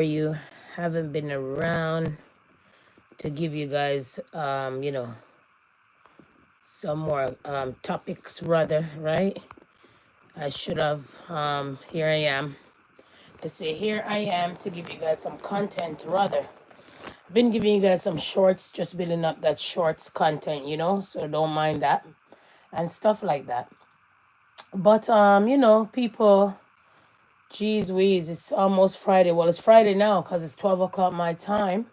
you haven't been around to give you guys some more topics rather, right? I should have here I am to say here I am to give you guys some content rather. Been giving you guys some shorts, just building up that shorts content, so don't mind that and stuff like that. But people, geez whiz, it's almost Friday. Well, it's Friday now because it's 12 o'clock my time.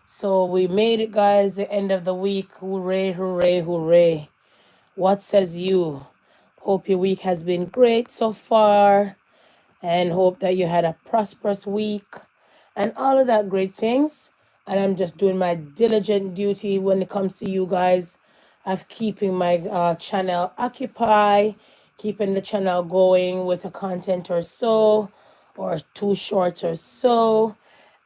So we made it, guys, the end of the week. Hooray, hooray, hooray. What says you? Hope your week has been great so far and hope that you had a prosperous week and all of that great things. And I'm just doing my diligent duty when it comes to you guys of keeping my channel occupied, keeping the channel going with a content or so, or two shorts or so.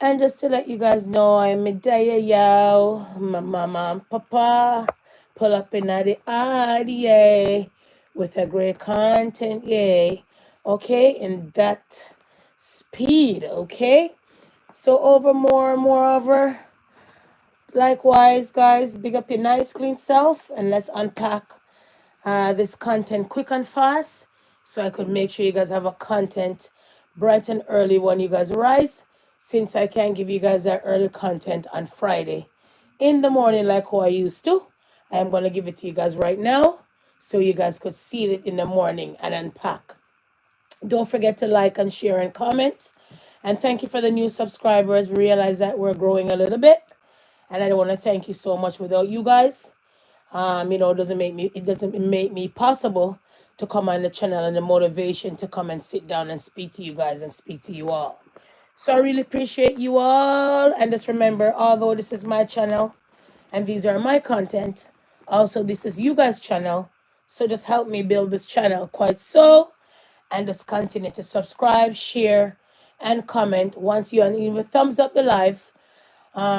And just to let you guys know, I'm Medaya Yao, my mama and papa, pull up in the RDA with a great content, yay. Okay, in that speed, okay? So over more and moreover, likewise, guys, big up your nice clean self and let's unpack this content quick and fast so I could make sure you guys have a content bright and early when you guys rise, since I can't give you guys that early content on Friday in the morning like how I used to. I am going to give it to you guys right now so you guys could see it in the morning and unpack. Don't forget to like and share and comment. And thank you for the new subscribers. We realize that we're growing a little bit. And I want to thank you so much. Without you guys, it doesn't make me possible to come on the channel and the motivation to come and sit down and speak to you guys and speak to you all. So I really appreciate you all. And just remember, although this is my channel and these are my content, also this is you guys' channel. So just help me build this channel quite so. And just continue to subscribe, share, and comment once you even thumbs up the live.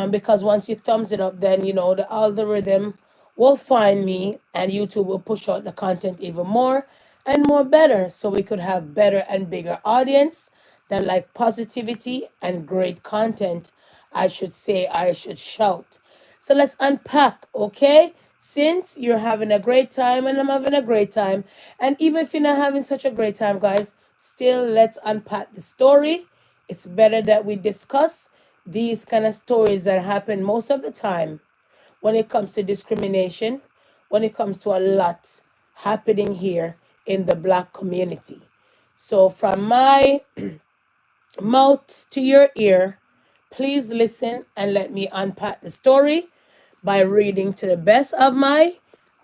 Because once you thumbs it up, then the algorithm will find me and YouTube will push out the content even more and more better. So we could have better and bigger audience that like positivity and great content. I should shout. So let's unpack, okay? Since you're having a great time and I'm having a great time, and even if you're not having such a great time, guys, still let's unpack the story. It's better that we discuss these kind of stories that happen most of the time when it comes to discrimination, when it comes to a lot happening here in the Black community. So from my mouth to your ear, please listen and let me unpack the story by reading to the best of my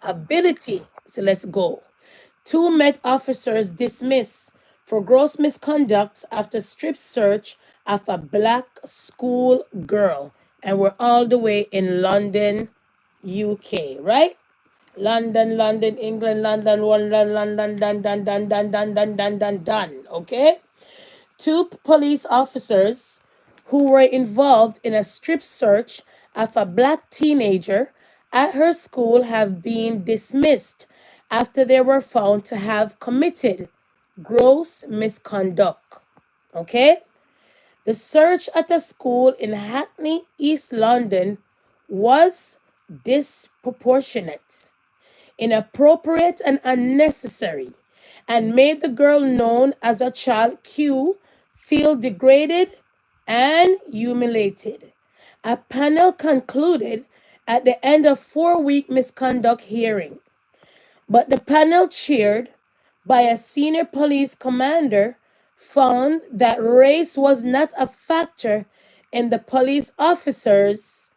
ability. So let's go. Two Met officers dismissed for gross misconduct after strip search of a Black school girl. And we're all the way in London, UK, right? London, London, England, London, London, London, dun, dun, dun, dun, dun, dun, dun, dun, dun. Okay? Two police officers who were involved in a strip search of a Black teenager at her school have been dismissed after they were found to have committed gross misconduct. Okay? The search at a school in Hackney, East London was disproportionate, inappropriate, and unnecessary, and made the girl known as a child Q feel degraded and humiliated. A panel concluded at the end of 4-week misconduct hearing, but the panel chaired by a senior police commander found that race was not a factor in the police officers'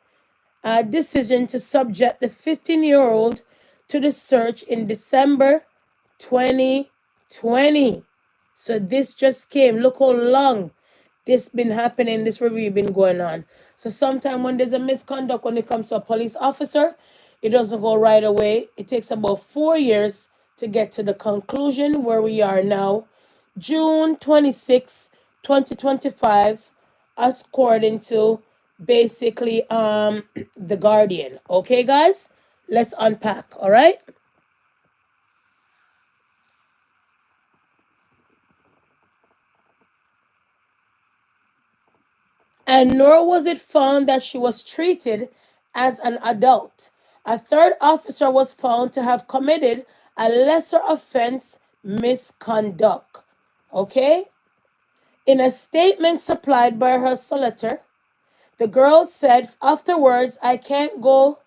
decision to subject the 15-year-old to the search in December 2020. So this just came. Look how long this been happening, this review been going on. So sometimes when there's a misconduct when it comes to a police officer, it doesn't go right away. It takes about 4 years to get to the conclusion where we are now. June 26, 2025, according to basically the Guardian. Okay, guys? Let's unpack, all right? and nor was it found that she was treated as an adult. A third officer was found to have committed a lesser offense, misconduct. Okay? In a statement supplied by her solicitor, the girl said afterwards, I can't go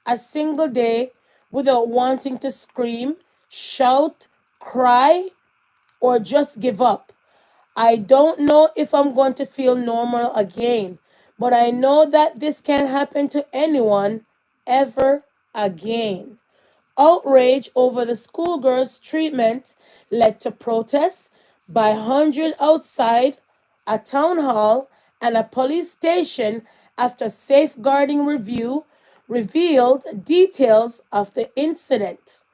a single day without wanting to scream, shout, cry, or just give up. I don't know if I'm going to feel normal again, but I know that this can happen to anyone ever again. Outrage over the schoolgirl's treatment led to protests by hundreds outside a town hall and a police station after safeguarding review revealed details of the incident.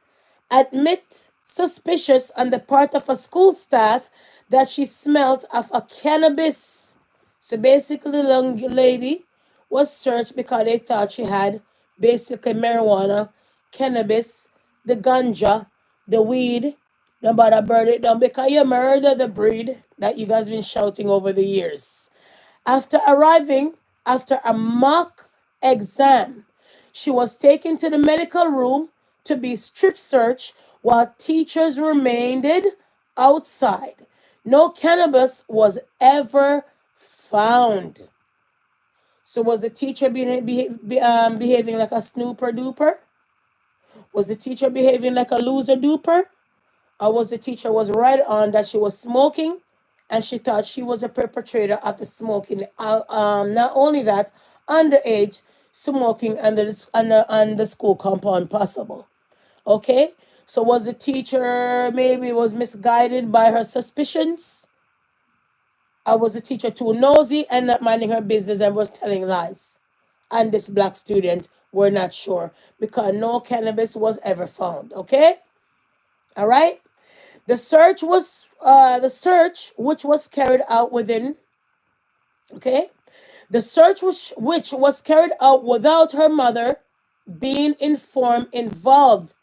Admit suspicious on the part of a school staff that she smelt of a cannabis. So basically, the young lady was searched because they thought she had basically marijuana, cannabis, the ganja, the weed. Nobody burn it down because you murder the breed that you guys been shouting over the years. After arriving after a mock exam, she was taken to the medical room to be strip searched while teachers remained outside. No cannabis was ever found. So was the teacher behaving like a snooper duper? Was the teacher behaving like a loser duper? Or was the teacher was right on that she was smoking and she thought she was a perpetrator of the smoking? Not only that, underage smoking on the school compound possible. Okay? So was the teacher maybe was misguided by her suspicions? Or was the teacher too nosy and not minding her business and was telling lies? And this black student, we're not sure because no cannabis was ever found. Okay? All right? The search which was carried out within, okay? The search which was carried out without her mother being informed involved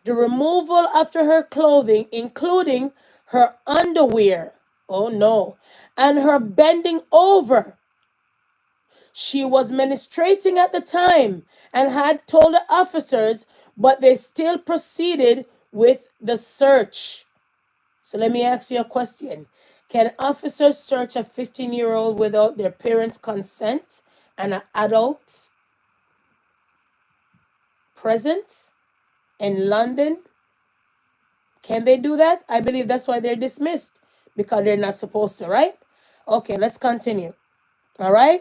the removal of her clothing, including her underwear. Oh no. And her bending over. She was menstruating at the time and had told the officers, but they still proceeded with the search. So let me ask you a question. Can officers search a 15-year-old without their parents' consent and an adult present in London? Can they do that? I believe that's why they're dismissed, because they're not supposed to, right? Okay, let's continue. All right?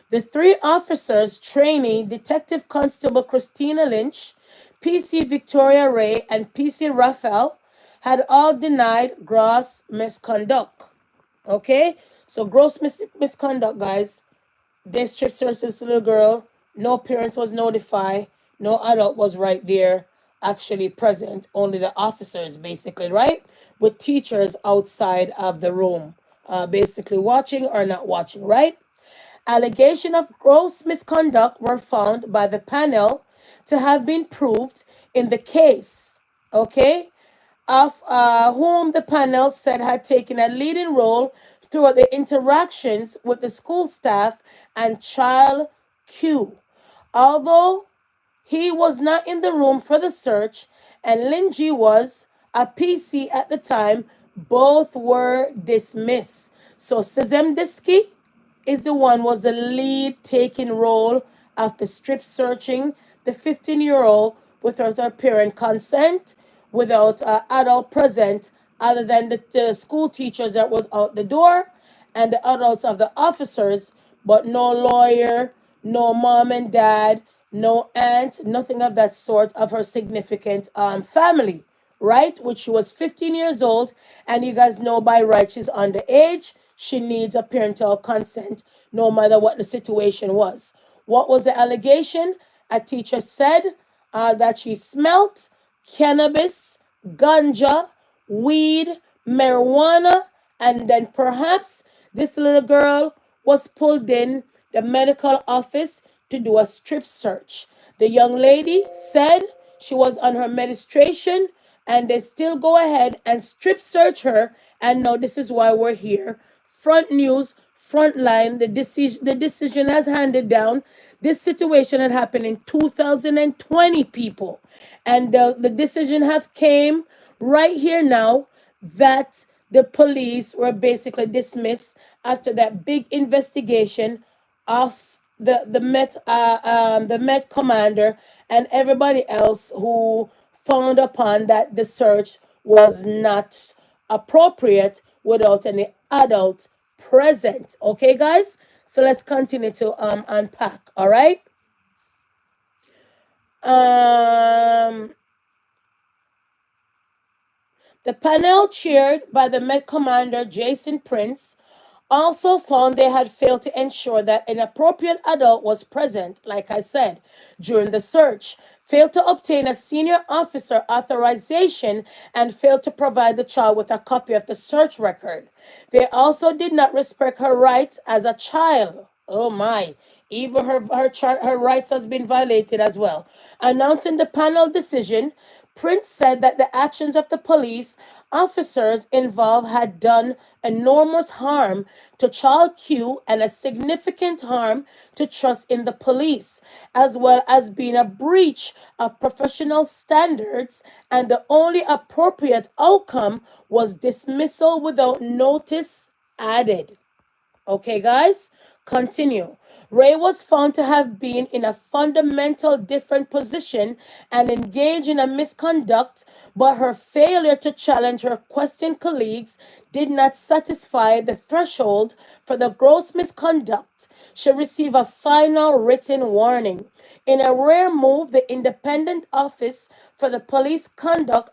The three officers, trainee Detective Constable Christina Lynch, PC Victoria Ray, and PC Raphael, had all denied gross misconduct. Okay? So gross misconduct, guys. They strip searched this little girl. No parents was notified. No adult was right there actually present. Only the officers, basically, right? With teachers outside of the room, basically watching or not watching, right? Allegations of gross misconduct were found by the panel to have been proved in the case, okay, of whom the panel said had taken a leading role throughout the interactions with the school staff and child Q. Although he was not in the room for the search and Linji was a PC at the time, both were dismissed. So Sezemdiski is the one was the lead taking role of the strip searching the 15-year-old without her parent consent, without adult present other than the school teachers that was out the door and the adults of the officers, but no lawyer, no mom and dad, no aunt, nothing of that sort of her significant family, right? Which she was 15 years old, and you guys know by right she's underage. She needs a parental consent no matter what the situation was. What was the allegation? A teacher said that she smelt cannabis, ganja, weed, marijuana, and then perhaps this little girl was pulled in the medical office to do a strip search. The young lady said she was on her menstruation and they still go ahead and strip search her And now this is why we're here. Front news, front line, the decision has handed down. This situation had happened in 2020, people. And the decision have came right here now that the police were basically dismissed after that big investigation of the Met commander and everybody else who found upon that the search was not appropriate without any adult present. Okay, guys. So let's continue to unpack. All right. Um, the panel, chaired by the Met Commander Jason Prince, also found they had failed to ensure that an appropriate adult was present, like I said, during the search, failed to obtain a senior officer authorization, and failed to provide the child with a copy of the search record. They also did not respect her rights as a child. Oh my. Even her rights has been violated as well. Announcing the panel decision, Prince said that the actions of the police officers involved had done enormous harm to child Q and a significant harm to trust in the police, as well as being a breach of professional standards, and the only appropriate outcome was dismissal without notice added. Okay, guys, continue. Ray was found to have been in a fundamental different position and engaged in a misconduct, but her failure to challenge her questioned colleagues did not satisfy the threshold for the gross misconduct. She received a final written warning. In a rare move, the Independent Office for the Police Conduct,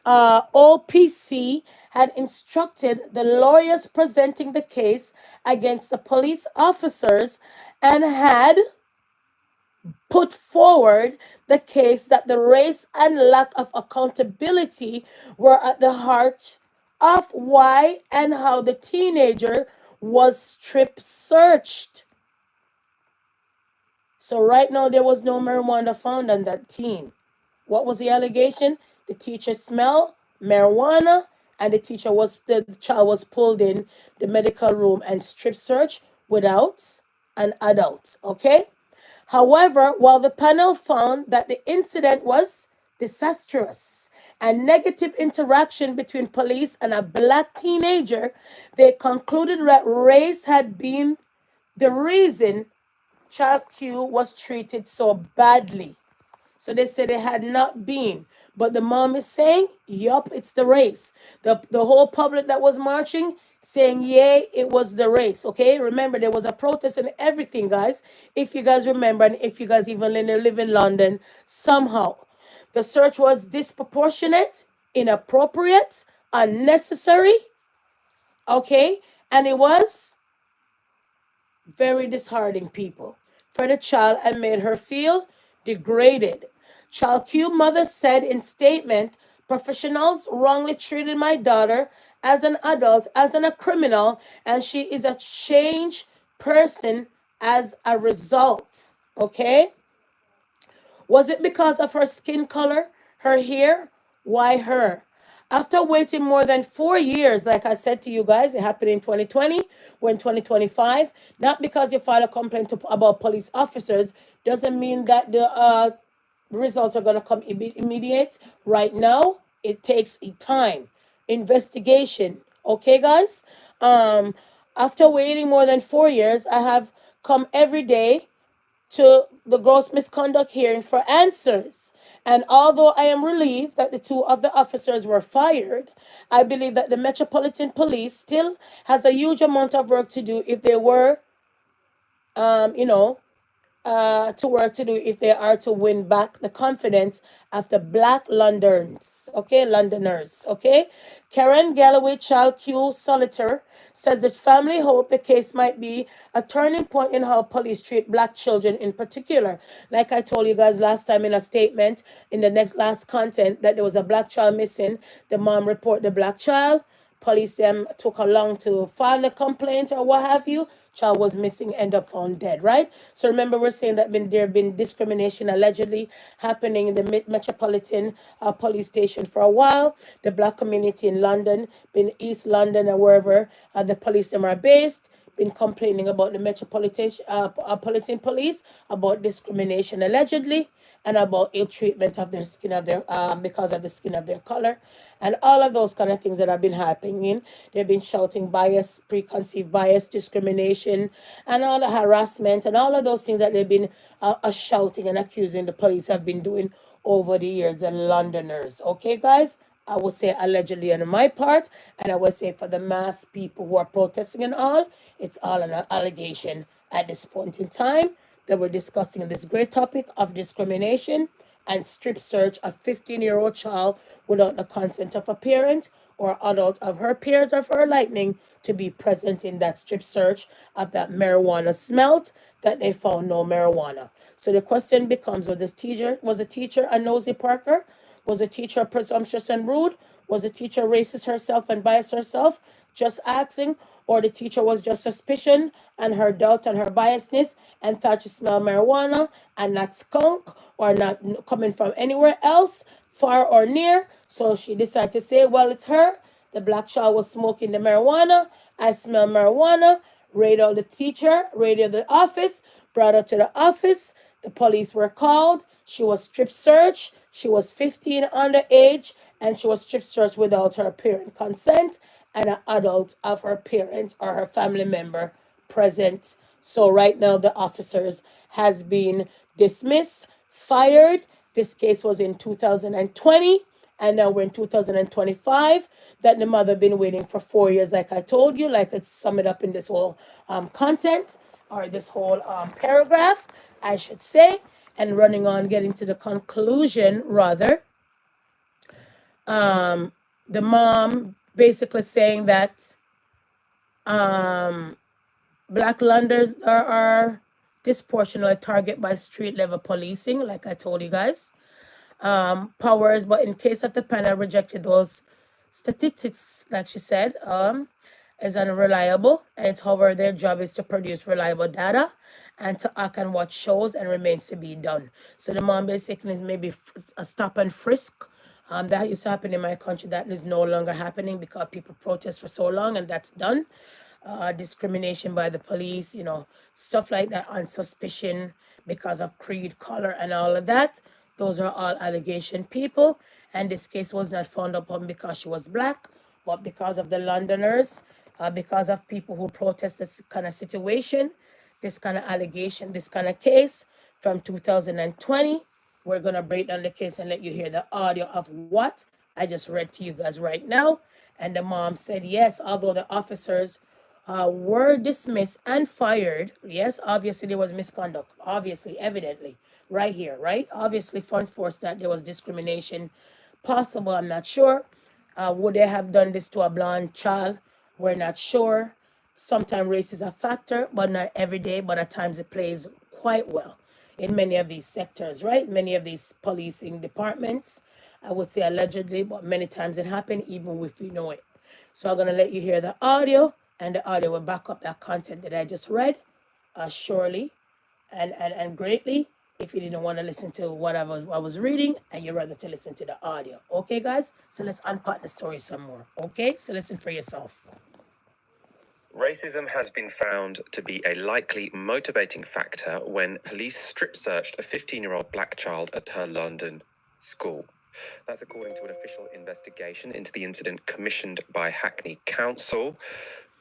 OPC, had instructed the lawyers presenting the case against the police officers and had put forward the case that the race and lack of accountability were at the heart of why and how the teenager was strip searched. So right now there was no marijuana found on that teen. What was the allegation? The teacher smelled marijuana, and the child was pulled in the medical room and strip searched without an adult. Okay. However, while the panel found that the incident was disastrous and negative interaction between police and a black teenager, they concluded that race had been the reason child Q was treated so badly. So they said it had not been. But the mom is saying, yup, it's the race. The whole public that was marching saying, yay, it was the race. Okay, remember, there was a protest and everything, guys. If you guys remember, and if you guys even live in London, somehow. The search was disproportionate, inappropriate, unnecessary. Okay, and it was very disheartening, people, for the child, and made her feel degraded. Child Q mother said in statement, professionals wrongly treated my daughter as an adult, as a criminal, and she is a changed person as a result. Okay? Was it because of her skin color, her hair? Why her? After waiting more than 4 years, like I said to you guys, it happened in 2020, we're in 2025. Not because you file a complaint about police officers doesn't mean that the results are going to come immediate. Right now, it takes time, investigation. Okay, guys? After waiting more than 4 years, I have come every day to the gross misconduct hearing for answers. And although I am relieved that the two of the officers were fired, I believe that the Metropolitan Police still has a huge amount of work to do if they were, if they are to win back the confidence of the black Londoners. Okay. Karen Galloway, Child Q Solitaire, says that family hope the case might be a turning point in how police treat black children in particular. Like I told you guys last time in a statement in the last content, that there was a black child missing. The mom reported the black child. police them took her long to file a complaint or what have you. Child was missing, end up found dead, right? So remember, we're saying that there have been discrimination allegedly happening in the Metropolitan Police Station for a while. The black community in London, in East London and wherever the police them are based, been complaining about the Metropolitan Police about discrimination allegedly, and about ill treatment of their skin of their because of the skin of their color, and all of those kind of things that have been happening. They've been shouting bias, preconceived bias, discrimination, and all the harassment and all of those things that they've been shouting and accusing the police have been doing over the years, the Londoners. Okay, guys? I would say allegedly on my part, and I would say for the mass people who are protesting and all, it's all an allegation at this point in time that we're discussing this great topic of discrimination and strip search a 15-year-old child without the consent of a parent or adult of her peers of her lightning to be present in that strip search of that marijuana smelt that they found no marijuana. So the question becomes, was the teacher a nosy Parker? Was the teacher presumptuous and rude? Was the teacher racist herself and biased herself? Just asking, or the teacher was just suspicion and her doubt and her biasness and thought she smelled marijuana and not skunk or not coming from anywhere else, far or near. So she decided to say, well, it's her. The black child was smoking the marijuana. I smell marijuana. Radio the teacher, radio the office, brought her to the office. The police were called. She was strip searched. She was 15 underage, and she was strip searched without her parent consent and an adult of her parent or her family member present. So right now the officers has been dismissed, fired. This case was in 2020, and now we're in 2025. That the mother been waiting for 4 years, like I told you, like it's summed up in this whole content or this whole paragraph, I should say, and running on, getting to the conclusion rather. The mom basically saying that black Londoners are disproportionately targeted by street level policing, like I told you guys. Powers, but in case of the panel rejected those statistics, like she said, is unreliable, and it's however their job is to produce reliable data and to act on what shows and remains to be done. So the mom basically is maybe a stop and frisk. That used to happen in my country. That is no longer happening because people protest for so long, and that's done. Discrimination by the police, stuff like that on suspicion because of creed, color, and all of that. Those are all allegation people. And this case was not found upon because she was black, but because of the Londoners, because of people who protest this kind of situation, this kind of allegation, this kind of case from 2020. We're going to break down the case and let you hear the audio of what I just read to you guys right now. And the mom said, yes, although the officers were dismissed and fired. Yes, obviously there was misconduct. Obviously, evidently, right here, right? Obviously, front force that there was discrimination possible. I'm not sure. Would they have done this to a blonde child? We're not sure. Sometimes race is a factor, but not every day. But at times it plays quite well in many of these sectors, right? Many of these policing departments. I would say allegedly, but many times it happened, even if we know it. So I'm going to let you hear the audio, and the audio will back up that content that I just read, surely and greatly. If you didn't want to listen to what I was reading and you'd rather to listen to the audio. Okay, guys? So let's unpack the story some more. Okay? So listen for yourself. Racism has been found to be a likely motivating factor when police strip-searched a 15-year-old black child at her London school. That's according to an official investigation into the incident commissioned by Hackney Council.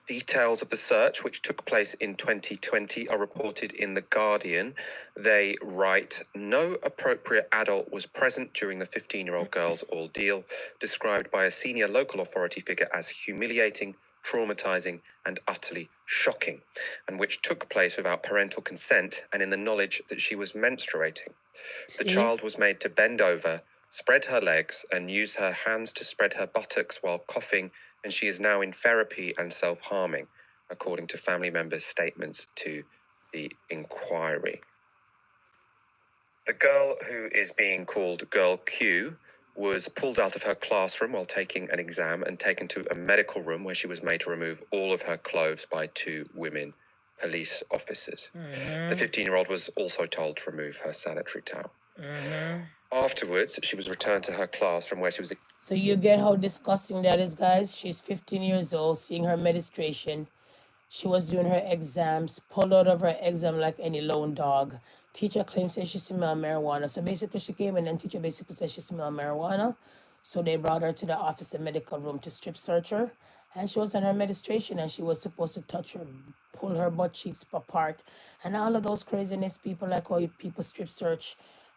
Details of the search, which took place in 2020, are reported in The Guardian. They write, no appropriate adult was present during the 15-year-old girl's ordeal, described by a senior local authority figure as humiliating, traumatizing, and utterly shocking, and which took place without parental consent and in the knowledge that she was menstruating. The child was made to bend over, spread her legs, and use her hands to spread her buttocks while coughing, and she is now in therapy and self-harming, according to family members' statements to the inquiry. The girl, who is being called Girl Q, was pulled out of her classroom while taking an exam and taken to a medical room where she was made to remove all of her clothes by two women police officers. The 15-year-old was also told to remove her sanitary towel. Afterwards, she was returned to her classroom where she was. So you get how disgusting that is, guys. She's 15 years old, seeing her medication. She was doing her exams, pulled out of her exam like any lone dog. Teacher claims that she smelled marijuana. So basically she came in and teacher basically said she smelled marijuana. So they brought her to the office and medical room to strip search her. And she was on her medication and she was supposed to touch her, pull her butt cheeks apart. And all of those craziness people, like how people strip search.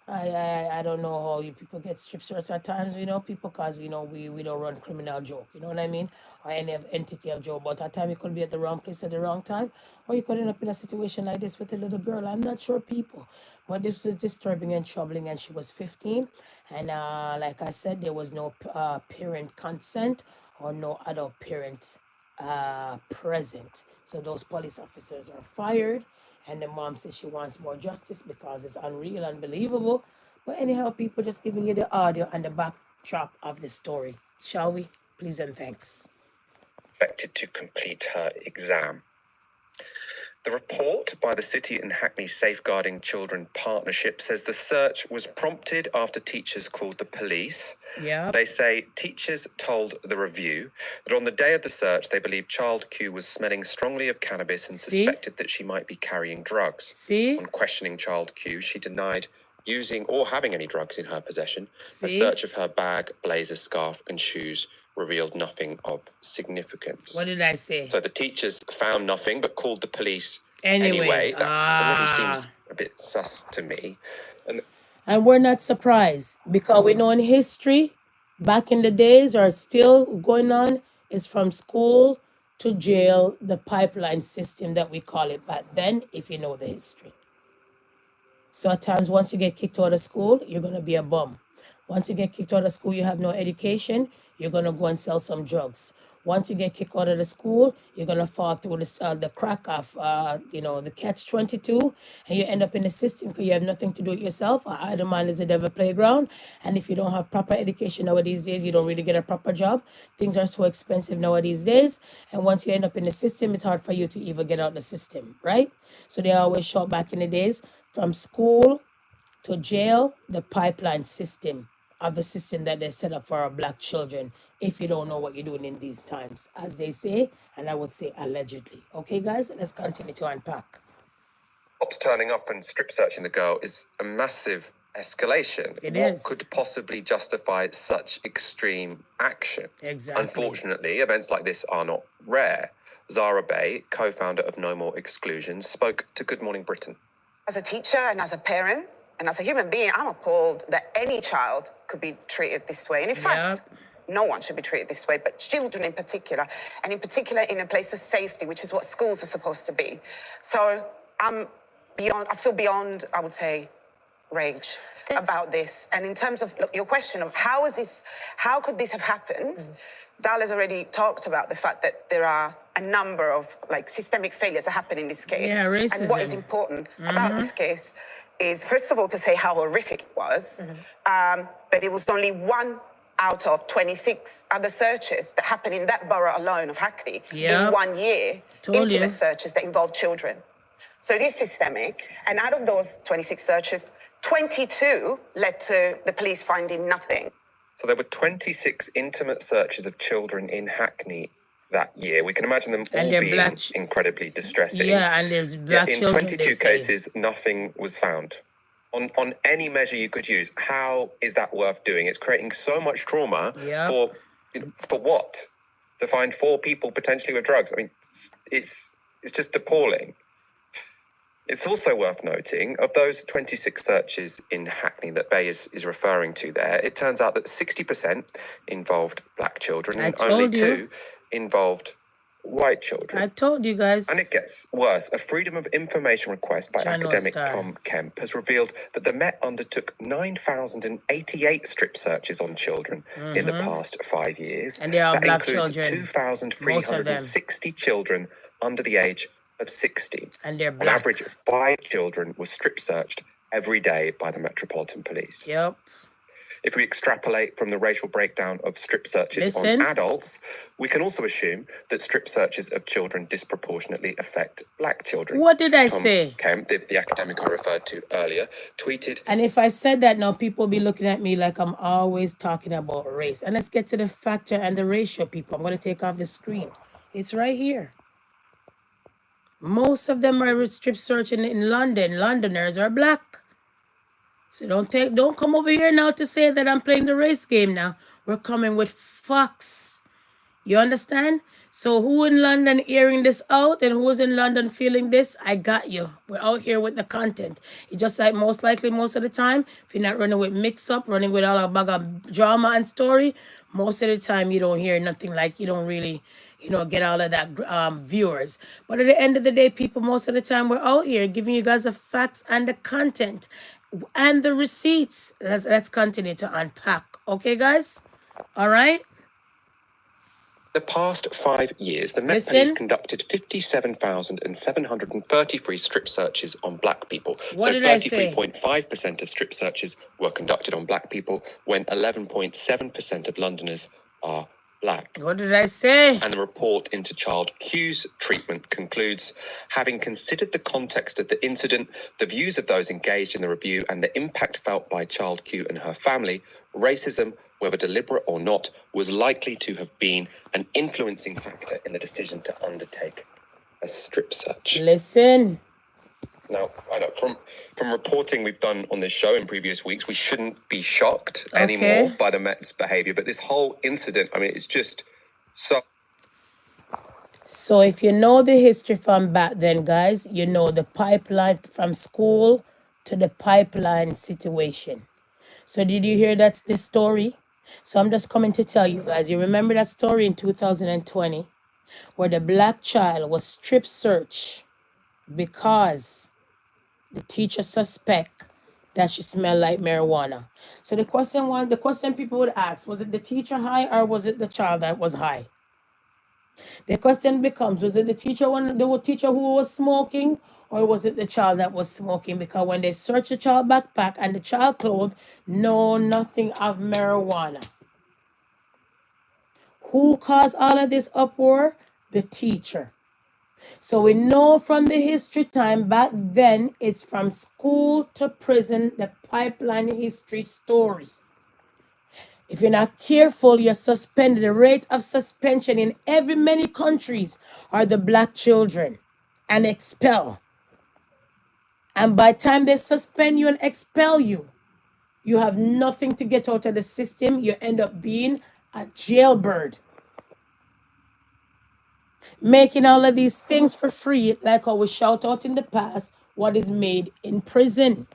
I don't know how you people get strip search at times, people, because, we don't run criminal joke, you know what I mean? Or any entity of joke. But at time you could be at the wrong place at the wrong time. Or you could end up in a situation like this with a little girl. I'm not sure, people. But this was disturbing and troubling. And she was 15. And like I said, there was no parent consent or no adult parent present. So those police officers are fired. And the mom says she wants more justice because it's unreal, unbelievable. But anyhow, people, just giving you the audio and the backdrop of the story. Shall we? Please and thanks. Expected to complete her exam. The report by the City and Hackney Safeguarding Children Partnership says the search was prompted after teachers called the police. Yeah. They say teachers told the Review that on the day of the search, they believed child Q was smelling strongly of cannabis and suspected that she might be carrying drugs. See? On questioning child Q, she denied using or having any drugs in her possession. See? A search of her bag, blazer, scarf and shoes revealed nothing of significance. What did I say? So the teachers found nothing but called the police Anyway. That already seems a bit sus to me. And we're not surprised because we know in history, back in the days, are still going on, is from school to jail, the pipeline system that we call it back then, if you know the history. So at times, once you get kicked out of school, you're going to be a bum. Once you get kicked out of school, you have no education, you're going to go and sell some drugs. Once you get kicked out of the school, you're going to fall through the crack of, the catch-22, and you end up in the system because you have nothing to do with yourself. Either man is a devil playground, and if you don't have proper education nowadays days, you don't really get a proper job. Things are so expensive nowadays days, and once you end up in the system, it's hard for you to even get out the system, right? So they always shout back in the days, from school to jail, the pipeline system of the system that they set up for our black children, if you don't know what you're doing in these times, as they say, and I would say allegedly. Okay, guys, let's continue to unpack. Cops turning up and strip searching the girl is a massive escalation. What could possibly justify such extreme action? Exactly. Unfortunately, events like this are not rare. Zara Bay, co-founder of No More Exclusions, spoke to Good Morning Britain. As a teacher and as a parent, and as a human being, I'm appalled that any child could be treated this way. And in fact, no one should be treated this way, but children in particular, and in particular in a place of safety, which is what schools are supposed to be. So I feel beyond, I would say, rage about this. And in terms of your question of how could this have happened? Dal has already talked about the fact that there are a number of systemic failures that happen in this case. Yeah, racism. And what is important about this case is, first of all, to say how horrific it was, but it was only one out of 26 other searches that happened in that borough alone of Hackney in 1 year, intimate searches that involved children. So it is systemic, and out of those 26 searches, 22 led to the police finding nothing. So there were 26 intimate searches of children in Hackney that year. We can imagine them all being incredibly distressing. Yeah, and there's black children. In 22 cases, nothing was found. On any measure you could use, how is that worth doing? It's creating so much trauma for what? To find 4 people potentially with drugs. I mean, it's just appalling. It's also worth noting, of those 26 searches in Hackney that Bay is referring to there, it turns out that 60% involved black children and only 2 involved white children. I told you guys. And it gets worse. A Freedom of Information request by academic Tom Kemp has revealed that the Met undertook 9,088 strip searches on children in the past 5 years. And they are black children. That includes 2,360 children under the age of 60. And they're black. On average, 5 children were strip searched every day by the Metropolitan Police. Yep. If we extrapolate from the racial breakdown of strip searches Listen. on adults, we can also assume that strip searches of children disproportionately affect black children. What did I Tom say? Kemp, the academic I referred to earlier, tweeted. And if I said that now, people will be looking at me like I'm always talking about race. And let's get to the factor and the ratio, people. I'm going to take off the screen. It's right here. Most of them are strip searching in London. Londoners are black. So don't come over here now to say that I'm playing the race game now. We're coming with facts. You understand? So who in London hearing this out and who's in London feeling this? I got you. We're out here with the content. It's just like most likely most of the time, if you're not running with mix up, running with all a bag of drama and story, most of the time you don't hear nothing, like you don't really, get all of that viewers. But at the end of the day, people, most of the time we're out here giving you guys the facts and the content and the receipts. Let's continue to unpack. Okay, guys? All right? The past 5 years, the Met Police conducted 57,733 strip searches on black people. What did I say? 33.5% of strip searches were conducted on black people, when 11.7% of Londoners are black. What did I say? And the report into Child Q's treatment concludes, having considered the context of the incident, the views of those engaged in the review, and the impact felt by Child Q and her family, racism, whether deliberate or not, was likely to have been an influencing factor in the decision to undertake a strip search. Listen. Now, I know from reporting we've done on this show in previous weeks, we shouldn't be shocked anymore by the Met's behaviour. But this whole incident, I mean, it's just so... So if you know the history from back then, guys, you know the pipeline from school to the pipeline situation. So did you hear that's the story? So I'm just coming to tell you guys, you remember that story in 2020 where the black child was strip searched because the teacher suspect that she smelled like marijuana. So the question people would ask, was it the teacher high or was it the child that was high? The question becomes, was it the teacher who was smoking, or was it the child that was smoking? Because when they searched the child backpack and the child clothes, nothing of marijuana. Who caused all of this uproar? The teacher. So we know from the history time back then, it's from school to prison, the pipeline history story. If you're not careful, you're suspended. The rate of suspension in many countries are the black children and expel. And by the time they suspend you and expel you, you have nothing to get out of the system. You end up being a jailbird. Making all of these things for free, like how we shout out in the past, what is made in prison.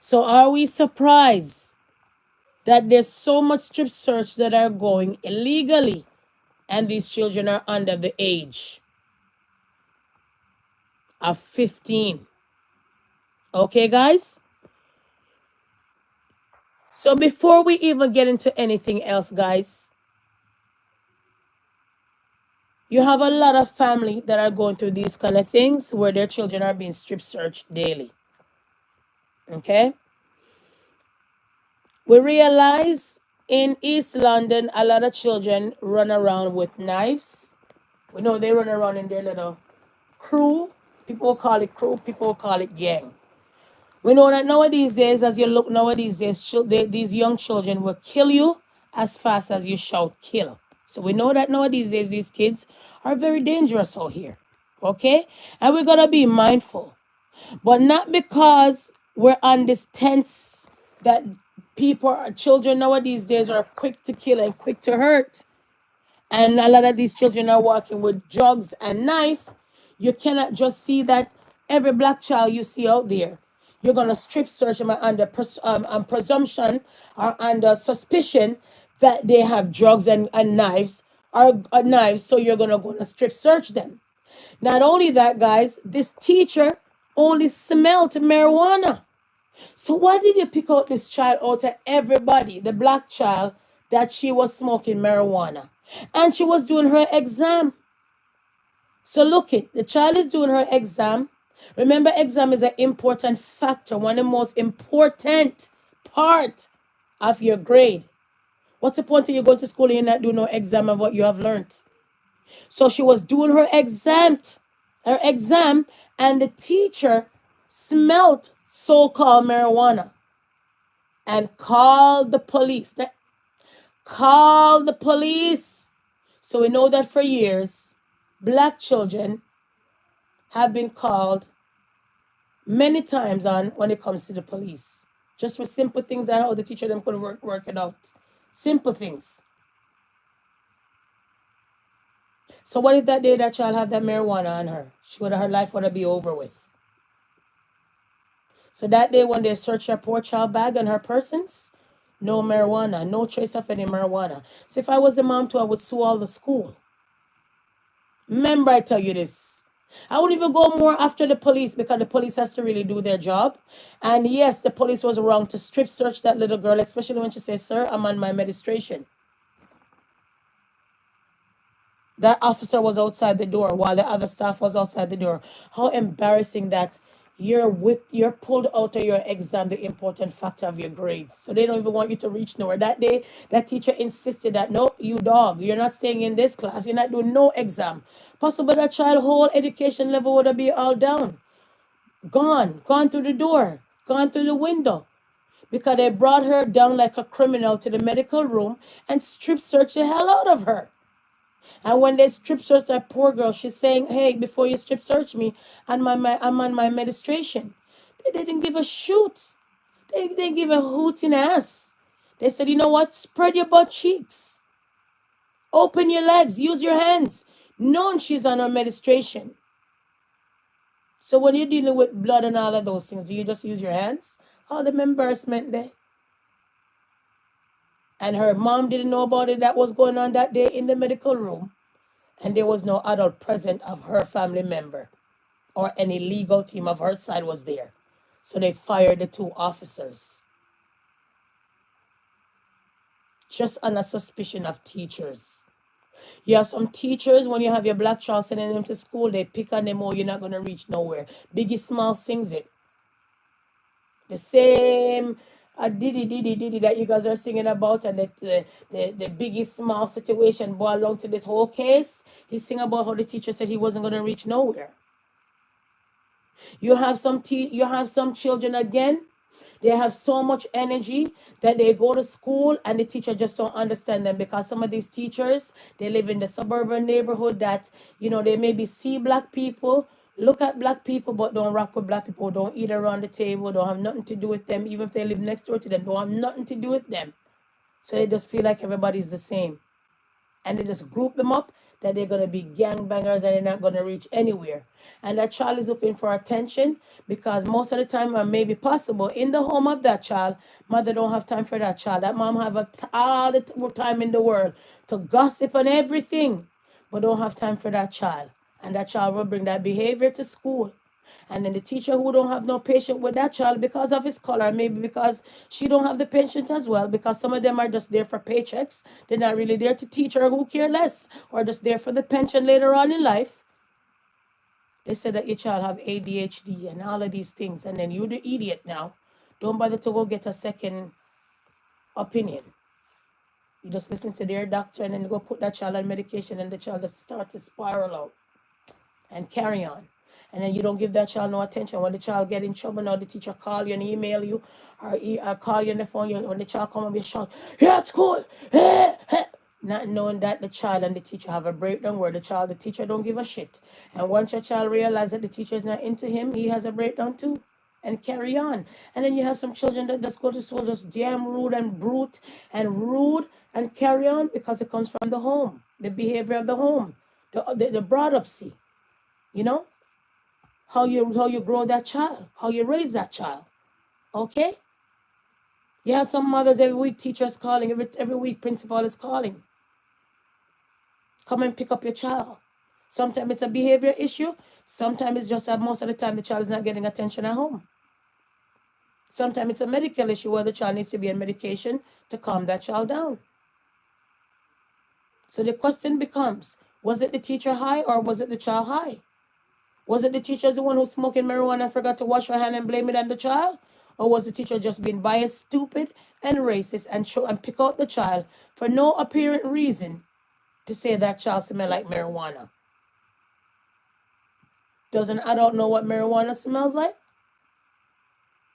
So are we surprised that there's so much strip search that are going illegally and these children are under the age of 15? Okay, guys? So before we even get into anything else, guys, you have a lot of family that are going through these kind of things where their children are being strip searched daily. Okay? We realize in East London, a lot of children run around with knives. We know they run around in their little crew. People will call it crew, people will call it gang. We know that nowadays, as you look nowadays, these young children will kill you as fast as you shout kill. So we know that nowadays, these kids are very dangerous out here. Okay? And we got to be mindful. But not because we're on this tense that children nowadays are quick to kill and quick to hurt. And a lot of these children are walking with drugs and knife. You cannot just see that every black child you see out there, you're going to strip search them under presumption or under suspicion that they have drugs and knives, so you're going to go and strip search them. Not only that, guys, this teacher only smelled marijuana. So why did you pick out this child out of everybody, the black child, that she was smoking marijuana? And she was doing her exam. So look it, the child is doing her exam. Remember, exam is an important factor, one of the most important part of your grade. What's the point of you going to school and you not do no exam of what you have learned? So she was doing her exam, and the teacher smelt so-called marijuana and called the police. Called the police. So we know that for years, black children have been called many times on when it comes to the police. Just for simple things that how the teacher them could work it out. Simple things. So what if that day that child had that marijuana on her? Her life would have be over with. So that day when they searched her poor child bag and her persons, no marijuana, no trace of any marijuana. So if I was the mom too, I would sue all the school. Remember, I tell you this. I wouldn't even go more after the police because the police has to really do their job. And yes, the police was wrong to strip search that little girl, especially when she says, "Sir, I'm on my menstruation." That officer was outside the door while the other staff was outside the door. How embarrassing that you're pulled out of your exam, the important factor of your grades. So they don't even want you to reach nowhere. That day, that teacher insisted that, nope, you dog, you're not staying in this class. You're not doing no exam. Possible that child whole education level would be all down. Gone through the door, gone through the window. Because they brought her down like a criminal to the medical room and strip searched the hell out of her. And when they strip search that poor girl, she's saying, "Hey, before you strip search me, I'm on my menstruation." They didn't give a shoot. They didn't give a hoot in ass. They said, "You know what? Spread your butt cheeks. Open your legs. Use your hands." Known she's on her menstruation. So when you're dealing with blood and all of those things, do you just use your hands? All the embarrassment there. And her mom didn't know about it that was going on that day in the medical room. And there was no adult present of her family member or any legal team of her side was there. So they fired the two officers. Just on a suspicion of teachers. You have some teachers, when you have your black child sending them to school, they pick on them, "Oh, you're not going to reach nowhere." Biggie Small sings it. The same diddy that you guys are singing about, and the Biggie Small situation boiled along to this whole case. He sing about how the teacher said he wasn't going to reach nowhere. You have some children again. They have so much energy that they go to school and the teacher just don't understand them, because some of these teachers, they live in the suburban neighborhood that, they maybe see black people, look at black people, but don't rock with black people, don't eat around the table, don't have nothing to do with them. Even if they live next door to them, don't have nothing to do with them. So they just feel like everybody's the same. And they just group them up that they're going to be gangbangers and they're not going to reach anywhere. And that child is looking for attention because most of the time, or maybe possible, in the home of that child, mother don't have time for that child. That mom have all the time in the world to gossip and everything, but don't have time for that child. And that child will bring that behavior to school. And then the teacher who don't have no patience with that child because of his color, maybe because she don't have the patience as well, because some of them are just there for paychecks. They're not really there to teach her, who care less, or just there for the pension later on in life. They said that your child have ADHD and all of these things, and then you the idiot now. Don't bother to go get a second opinion. You just listen to their doctor and then go put that child on medication, and the child just starts to spiral out and carry on. And then you don't give that child no attention. When the child get in trouble, now the teacher call you and email you, or call you on the phone. When the child come and be shout, "You're at school!" Not knowing that the child and the teacher have a breakdown where the teacher don't give a shit. And once your child realizes that the teacher is not into him, he has a breakdown too. And carry on. And then you have some children that just go to school just damn rude and brute and rude and carry on because it comes from the home, the behavior of the home, the brought up see. How you grow that child, how you raise that child. Okay? You have some mothers every week, teachers calling, every week principal is calling. Come and pick up your child. Sometimes it's a behavior issue. Sometimes it's just that most of the time the child is not getting attention at home. Sometimes it's a medical issue where the child needs to be on medication to calm that child down. So the question becomes, was it the teacher high or was it the child high? Was it the teacher the one who smoking marijuana and forgot to wash her hand and blame it on the child? Or was the teacher just being biased, stupid, and racist and pick out the child for no apparent reason to say that child smell like marijuana? Does an adult know what marijuana smells like?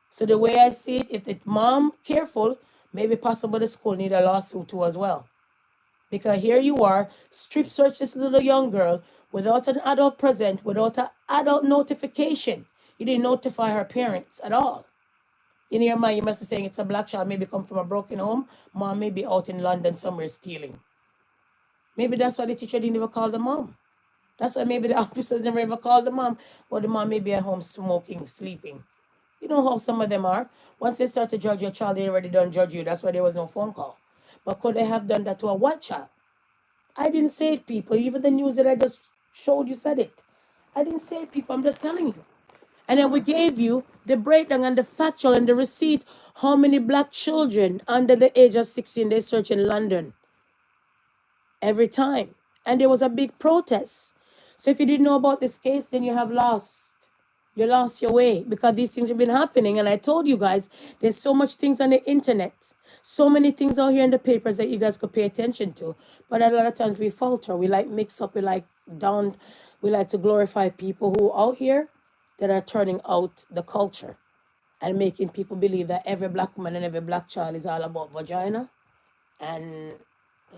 So the way I see it, if the mom careful, maybe possible the school need a lawsuit too as well. Because here you are, strip search this little young girl without an adult present, without an adult notification. You didn't notify her parents at all. In your mind, you must be saying it's a black child, maybe come from a broken home. Mom may be out in London somewhere stealing. Maybe that's why the teacher didn't even call the mom. That's why maybe the officers never ever called the mom. Or the mom may be at home smoking, sleeping. You know how some of them are. Once they start to judge your child, they already done judge you. That's why there was no phone call. But could they have done that to a white child? I didn't say it, people. Even the news that I just showed you said it. I didn't say it, people. I'm just telling you. And then we gave you the breakdown and the factual and the receipt. How many black children under the age of 16 they search in London? Every time. And there was a big protest. So if you didn't know about this case, then you have lost. You lost your way because these things have been happening. And I told you guys, there's so much things on the internet. So many things out here in the papers that you guys could pay attention to. But a lot of times we falter. We like mix up. We like to glorify people who out here that are turning out the culture and making people believe that every black woman and every black child is all about vagina and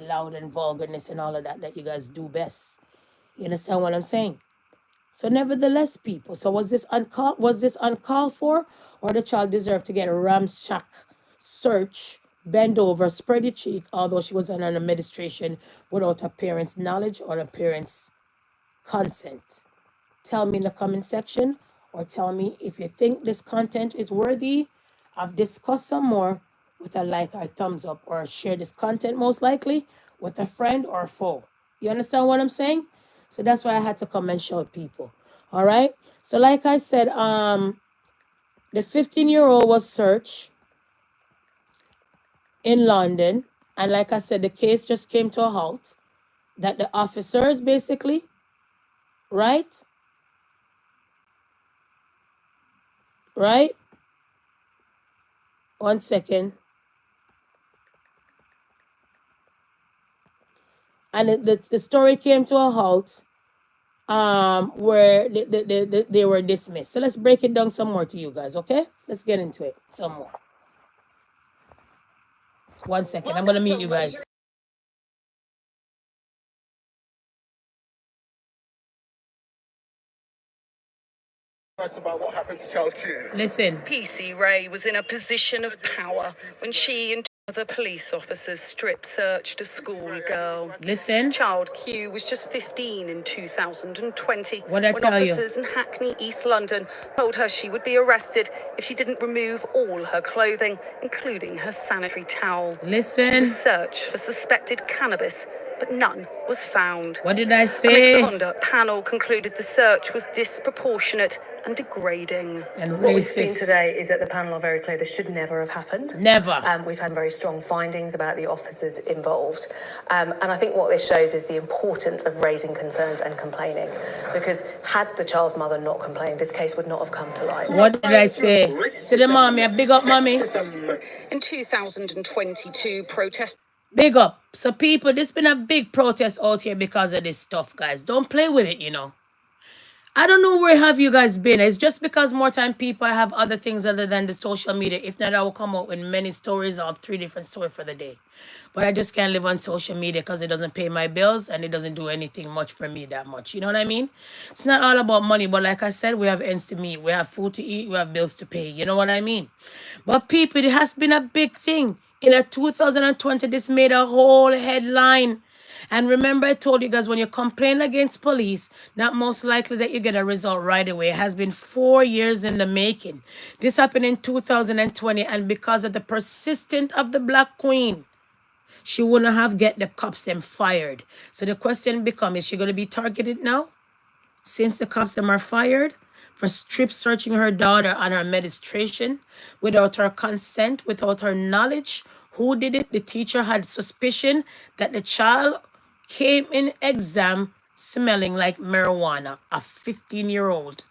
loud and vulgarness and all of that you guys do best. You understand what I'm saying? So nevertheless, people, so was this uncalled for, or the child deserved to get a ramshack search, bend over, spread the cheek, although she was under administration without her parents' knowledge or her parents' consent? Tell me in the comment section, or tell me if you think this content is worthy of discuss some more with a like or thumbs up, or share this content most likely with a friend or a foe. You understand what I'm saying? So that's why I had to come and show people. All right. So like I said, the 15-year-old was searched in London. And like I said, the case just came to a halt. That the officers basically, right? Right? 1 second. And the story came to a halt where they were dismissed. So let's break it down some more to you guys, okay? Let's get into it some more. 1 second. I'm going to meet you guys. About what happened to Charles Q. Listen. PC Ray was in a position of power when she and other police officers strip searched a schoolgirl. Listen. Child Q was just 15 in 2020 when officers in Hackney, East London, told her she would be arrested if she didn't remove all her clothing, including her sanitary towel. Listen. She was searched for suspected cannabis, but none was found. What did I say? A misconduct panel concluded the search was disproportionate and degrading. And racist. What we've seen today is that the panel are very clear this should never have happened. Never. We've had very strong findings about the officers involved. And I think what this shows is the importance of raising concerns and complaining. Because had the child's mother not complained, this case would not have come to light. What did I say? See the mommy, a big up mommy. In 2022, protests. Big up. So people, this been a big protest out here because of this stuff, guys. Don't play with it, you know. I don't know where have you guys been. It's just because more time people have other things other than the social media. If not, I will come out with many stories of 3 different stories for the day. But I just can't live on social media because it doesn't pay my bills and it doesn't do anything much for me that much. You know what I mean? It's not all about money. But like I said, we have ends to meet. We have food to eat. We have bills to pay. You know what I mean? But people, it has been a big thing. In 2020, this made a whole headline. And remember, I told you guys, when you complain against police, not most likely that you get a result right away. It has been 4 years in the making. This happened in 2020, and because of the persistence of the Black Queen, she wouldn't have get the cops them fired. So the question becomes, is she going to be targeted now? Since the cops them are fired for strip searching her daughter on her administration without her consent, without her knowledge. Who did it? The teacher had suspicion that the child came in exam smelling like marijuana. A 15-year-old.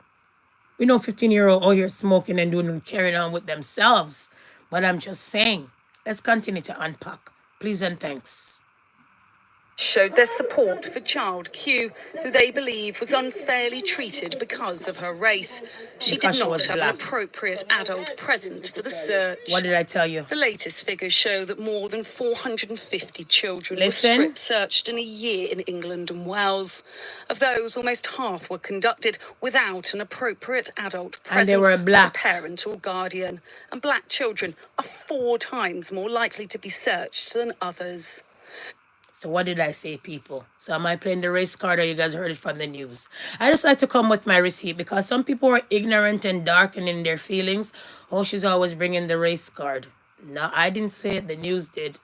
We know 15-year-old out here smoking and doing carrying on with themselves. But I'm just saying, let's continue to unpack. Please and thanks. Showed their support for child Q, who they believe was unfairly treated because of her race. She Because did she not was have an black. appropriate adult present for the search. What did I tell you? The latest figures show that more than 450 children were Listen. strip searched in a year in England and Wales. Of those, almost half were conducted without an appropriate adult present, And they were black. a parent or guardian. And black children are 4 times more likely to be searched than others. So what did I say, people? So am I playing the race card, or you guys heard it from the news? I just like to come with my receipt because some people are ignorant and darkening their feelings. Oh, she's always bringing the race card. No, I didn't say it. The news did.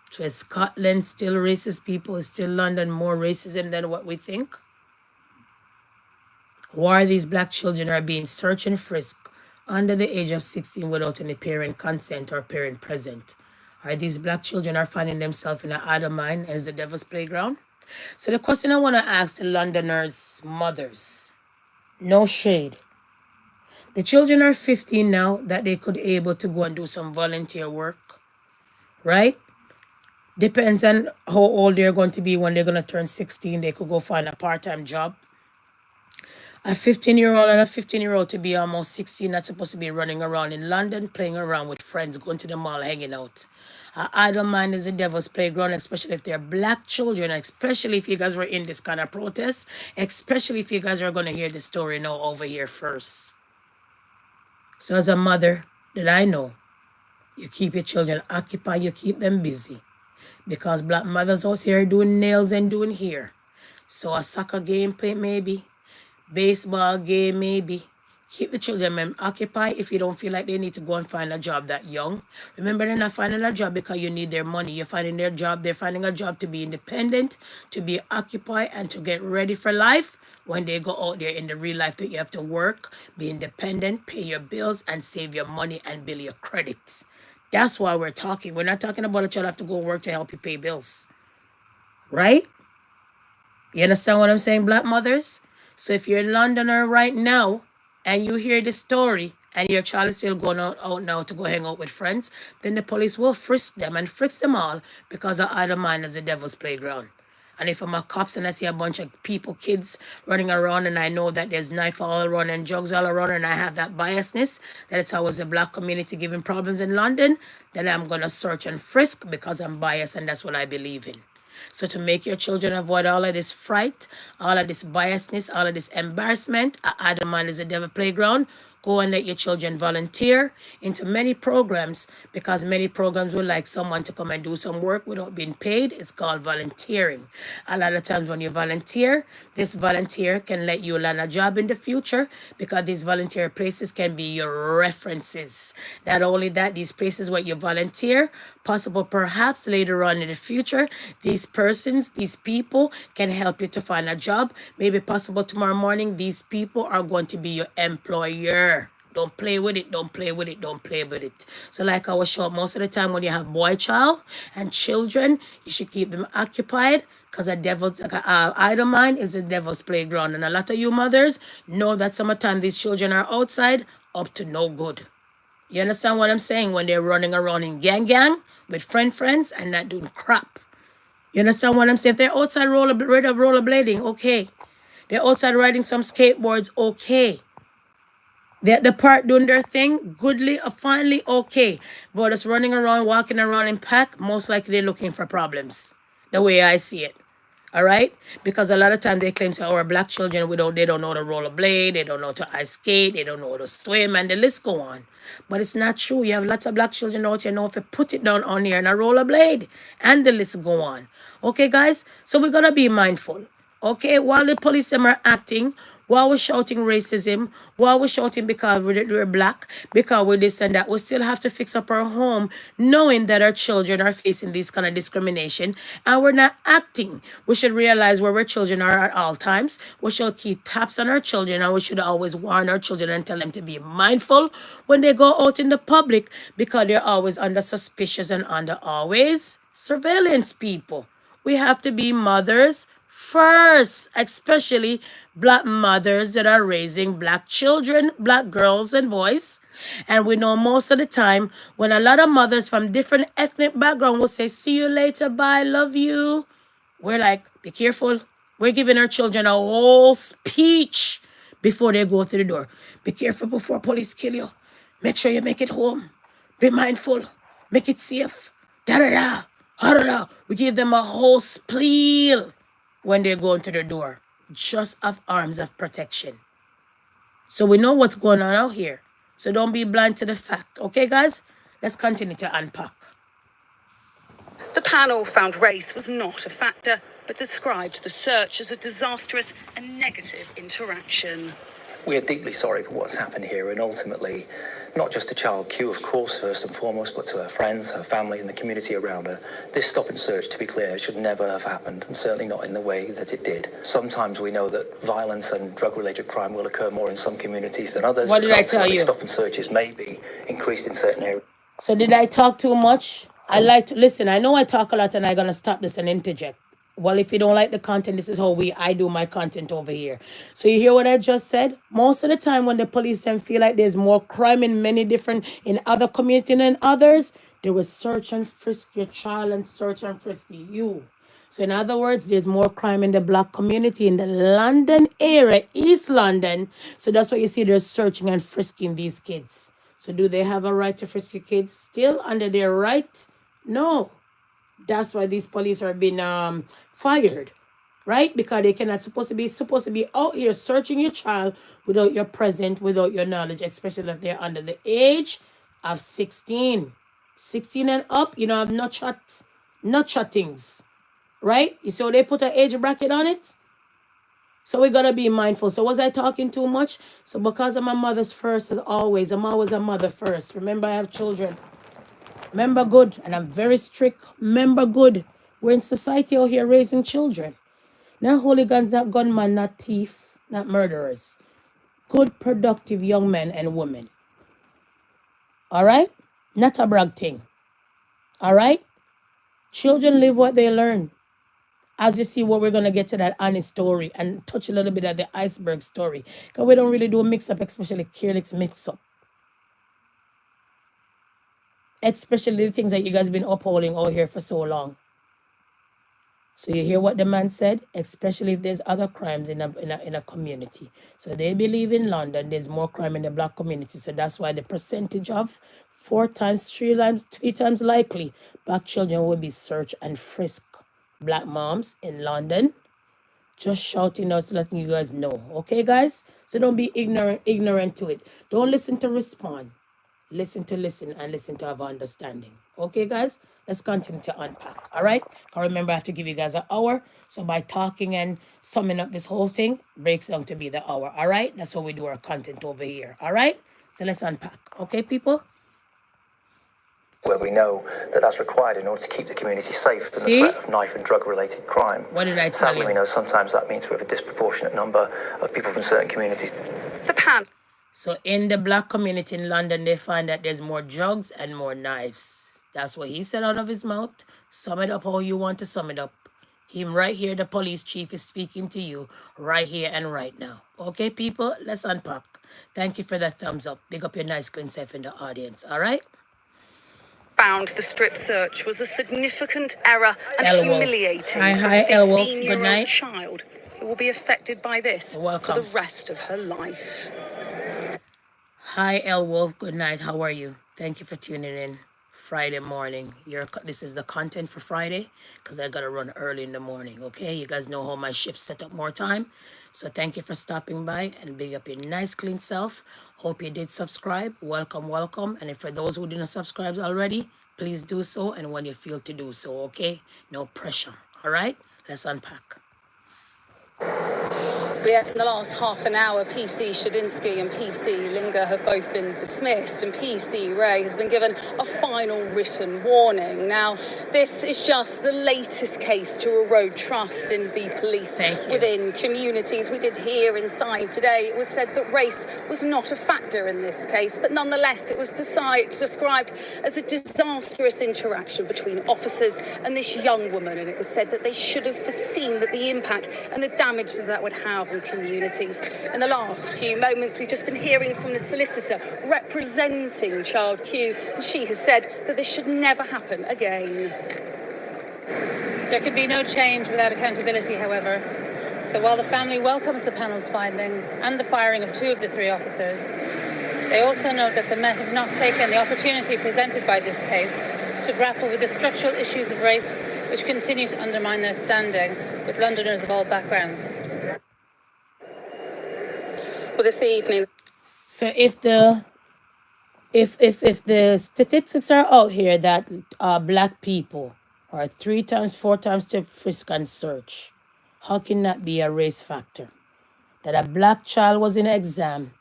So is Scotland still racist, people? Is still London more racism than what we think? Why these black children are being searched and frisked under the age of 16 without any parent consent or parent present? Are these black children are finding themselves in an idle mind as the devil's playground? So the question I want to ask the Londoners' mothers, no shade. The children are 15 now that they could be able to go and do some volunteer work, right? Depends on how old they're going to be when they're going to turn 16. They could go find a part-time job. A 15-year-old and a 15-year-old to be almost 16, not supposed to be running around in London, playing around with friends, going to the mall, hanging out. Idle mind is the devil's playground, especially if they're black children, especially if you guys were in this kind of protest, especially if you guys are going to hear the story now over here first. So as a mother that I know, you keep your children occupied, you keep them busy. Because black mothers out here doing nails and doing hair. So a soccer game play maybe. Baseball game maybe. Keep the children occupied if you don't feel like they need to go and find a job that young. Remember, they're not finding a job because you need their money. You're finding their job. They're finding a job to be independent, to be occupied, and to get ready for life when they go out there in the real life that you have to work, be independent, pay your bills, and save your money and build your credits. That's why we're talking. We're not talking about a child have to go work to help you pay bills. Right? You understand what I'm saying, black mothers? So if you're a Londoner right now and you hear this story and your child is still going out now to go hang out with friends, then the police will frisk them and frisk them all because of idle mind is the devil's playground. And if I'm a cops and I see a bunch of people, kids running around, and I know that there's knife all around and drugs all around, and I have that biasness that it's always a black community giving problems in London, then I'm going to search and frisk because I'm biased and that's what I believe in. So to make your children avoid all of this fright, all of this biasness, all of this embarrassment, idle mind is a devil playground. Go and let your children volunteer into many programs because many programs would like someone to come and do some work without being paid. It's called volunteering. A lot of times when you volunteer, this volunteer can let you land a job in the future because these volunteer places can be your references. Not only that, these places where you volunteer, possible perhaps later on in the future, these persons, these people can help you to find a job. Maybe possible tomorrow morning, these people are going to be your employer. Don't play with it, don't play with it, don't play with it. So like I was showing, most of the time when you have boy child and children, you should keep them occupied because a devil's idle mind is the devil's playground. And a lot of you mothers know that sometimes these children are outside up to no good. You understand what I'm saying? When they're running around in gang with friends and not doing crap. You understand what I'm saying? If they're outside rollerblading, okay. They're outside riding some skateboards, okay. They're at the park doing their thing, goodly or finally, okay. But just running around, walking around in pack, most likely they're looking for problems. The way I see it. All right? Because a lot of time they claim to our black children, they don't know how to rollerblade, they don't know how to ice skate, they don't know how to swim, and the list go on. But it's not true. You have lots of black children out here know if you put it down on here and a rollerblade, and the list go on. Okay, guys? So we got to be mindful. Okay, while the police them are acting, while we're shouting racism, while we're shouting because we're black, because we're this and that, we still have to fix up our home, knowing that our children are facing this kind of discrimination, and we're not acting. We should realize where our children are at all times. We should keep tabs on our children, and we should always warn our children and tell them to be mindful when they go out in the public, because they're always under suspicious and under always surveillance, people. We have to be mothers first, especially black mothers that are raising black children, black girls and boys. And we know most of the time when a lot of mothers from different ethnic background will say, see you later, bye, love you. We're like, be careful. We're giving our children a whole speech before they go through the door. Be careful before police kill you. Make sure you make it home. Be mindful. Make it safe. Da-da-da. Ha-da-da. We give them a whole spiel when they're going to the door. Just of arms of protection. So we know what's going on out here. So don't be blind to the fact. Okay, guys? Let's continue to unpack. The panel found race was not a factor, but described the search as a disastrous and negative interaction. We are deeply sorry for what's happened here, and ultimately, not just to Child Q, of course, first and foremost, but to her friends, her family, and the community around her. This stop and search, to be clear, should never have happened, and certainly not in the way that it did. Sometimes we know that violence and drug-related crime will occur more in some communities than others. What did I tell you? Stop and searches may be increased in certain areas. So did I talk too much? I like to listen. I know I talk a lot and I'm going to stop this and interject. Well, if you don't like the content, this is how I do my content over here. So you hear what I just said? Most of the time when the police feel like there's more crime in other communities than others, they will search and frisk your child and search and frisk you. So in other words, there's more crime in the black community in the London area, East London. So that's why you see they're searching and frisking these kids. So do they have a right to frisk your kids? Still under their right? No. That's why these police are being fired, right? Because they cannot supposed to be out here searching your child without your presence, without your knowledge, especially if they're under the age of 16. 16 and up, not shot things, right? You see how they put an age bracket on it? So we gotta be mindful. So was I talking too much? So because I'm a mother's first, as always, I'm always a mother first. Remember, I have children. Remember good, and I'm very strict. Remember good. We're in society out here raising children. Not hooligans, not gunmen, not thief, not murderers. Good, productive young men and women. All right? Not a brag thing. All right? Children live what they learn. As you see, what we're going to get to that honest story and touch a little bit of the iceberg story. Because we don't really do a mix-up, especially careless mix-up. Especially the things that you guys have been upholding out here for so long. So you hear what the man said? Especially if there's other crimes in a community. So they believe in London, there's more crime in the black community. So that's why the percentage of 3 times likely black children will be searched and frisked. Black moms in London, just shouting out, letting you guys know. Okay, guys? So don't be ignorant to it. Don't listen to respond. Listen to listen and listen to have understanding. Okay, guys? Let's continue to unpack. All right? I remember I have to give you guys an hour. So by talking and summing up this whole thing, breaks down to be the hour. All right? That's how we do our content over here. All right? So let's unpack. Okay, people? Where we know that that's required in order to keep the community safe from the threat of knife and drug-related crime. What did I tell you? Sadly, we know sometimes that means we have a disproportionate number of people from certain communities. The pan. So in the black community in London, they find that there's more drugs and more knives. That's what he said out of his mouth. Sum it up how you want to sum it up. Him right here, the police chief, is speaking to you right here and right now. Okay, people? Let's unpack. Thank you for that thumbs up. Big up your nice clean self in the audience. All right? Found the strip search was a significant error and Elwolf. humiliating. Hi, Elwolf. Good night. Child who will be affected by this Welcome. for the rest of her life. Hi, Elwolf. Good night. How are you? Thank you for tuning in. Friday morning. This is the content for Friday because I got to run early in the morning. Okay, you guys know how my shift set up more time. So thank you for stopping by and big up your nice clean self. Hope you did subscribe. Welcome. And if for those who didn't subscribe already, please do so. And when you feel to do so, okay? No pressure. All right, let's unpack. Yes, in the last half an hour, PC Shadinsky and PC Linger have both been dismissed, and PC Ray has been given a final written warning. Now, this is just the latest case to erode trust in the police within communities. We did hear inside today, it was said that race was not a factor in this case, but nonetheless, it was described as a disastrous interaction between officers and this young woman, and it was said that they should have foreseen that the impact and the damage that would have on communities. In the last few moments, we've just been hearing from the solicitor representing Child Q, and she has said that this should never happen again. There could be no change without accountability, however. So while the family welcomes the panel's findings and the firing of 2 of the 3 officers, they also note that the Met have not taken the opportunity presented by this case to grapple with the structural issues of race which continue to undermine their standing with Londoners of all backgrounds. Well, this evening. So if the statistics are out here that black people are 3 times, 4 times to frisk and search, how can that be a race factor? That a black child was in an exam,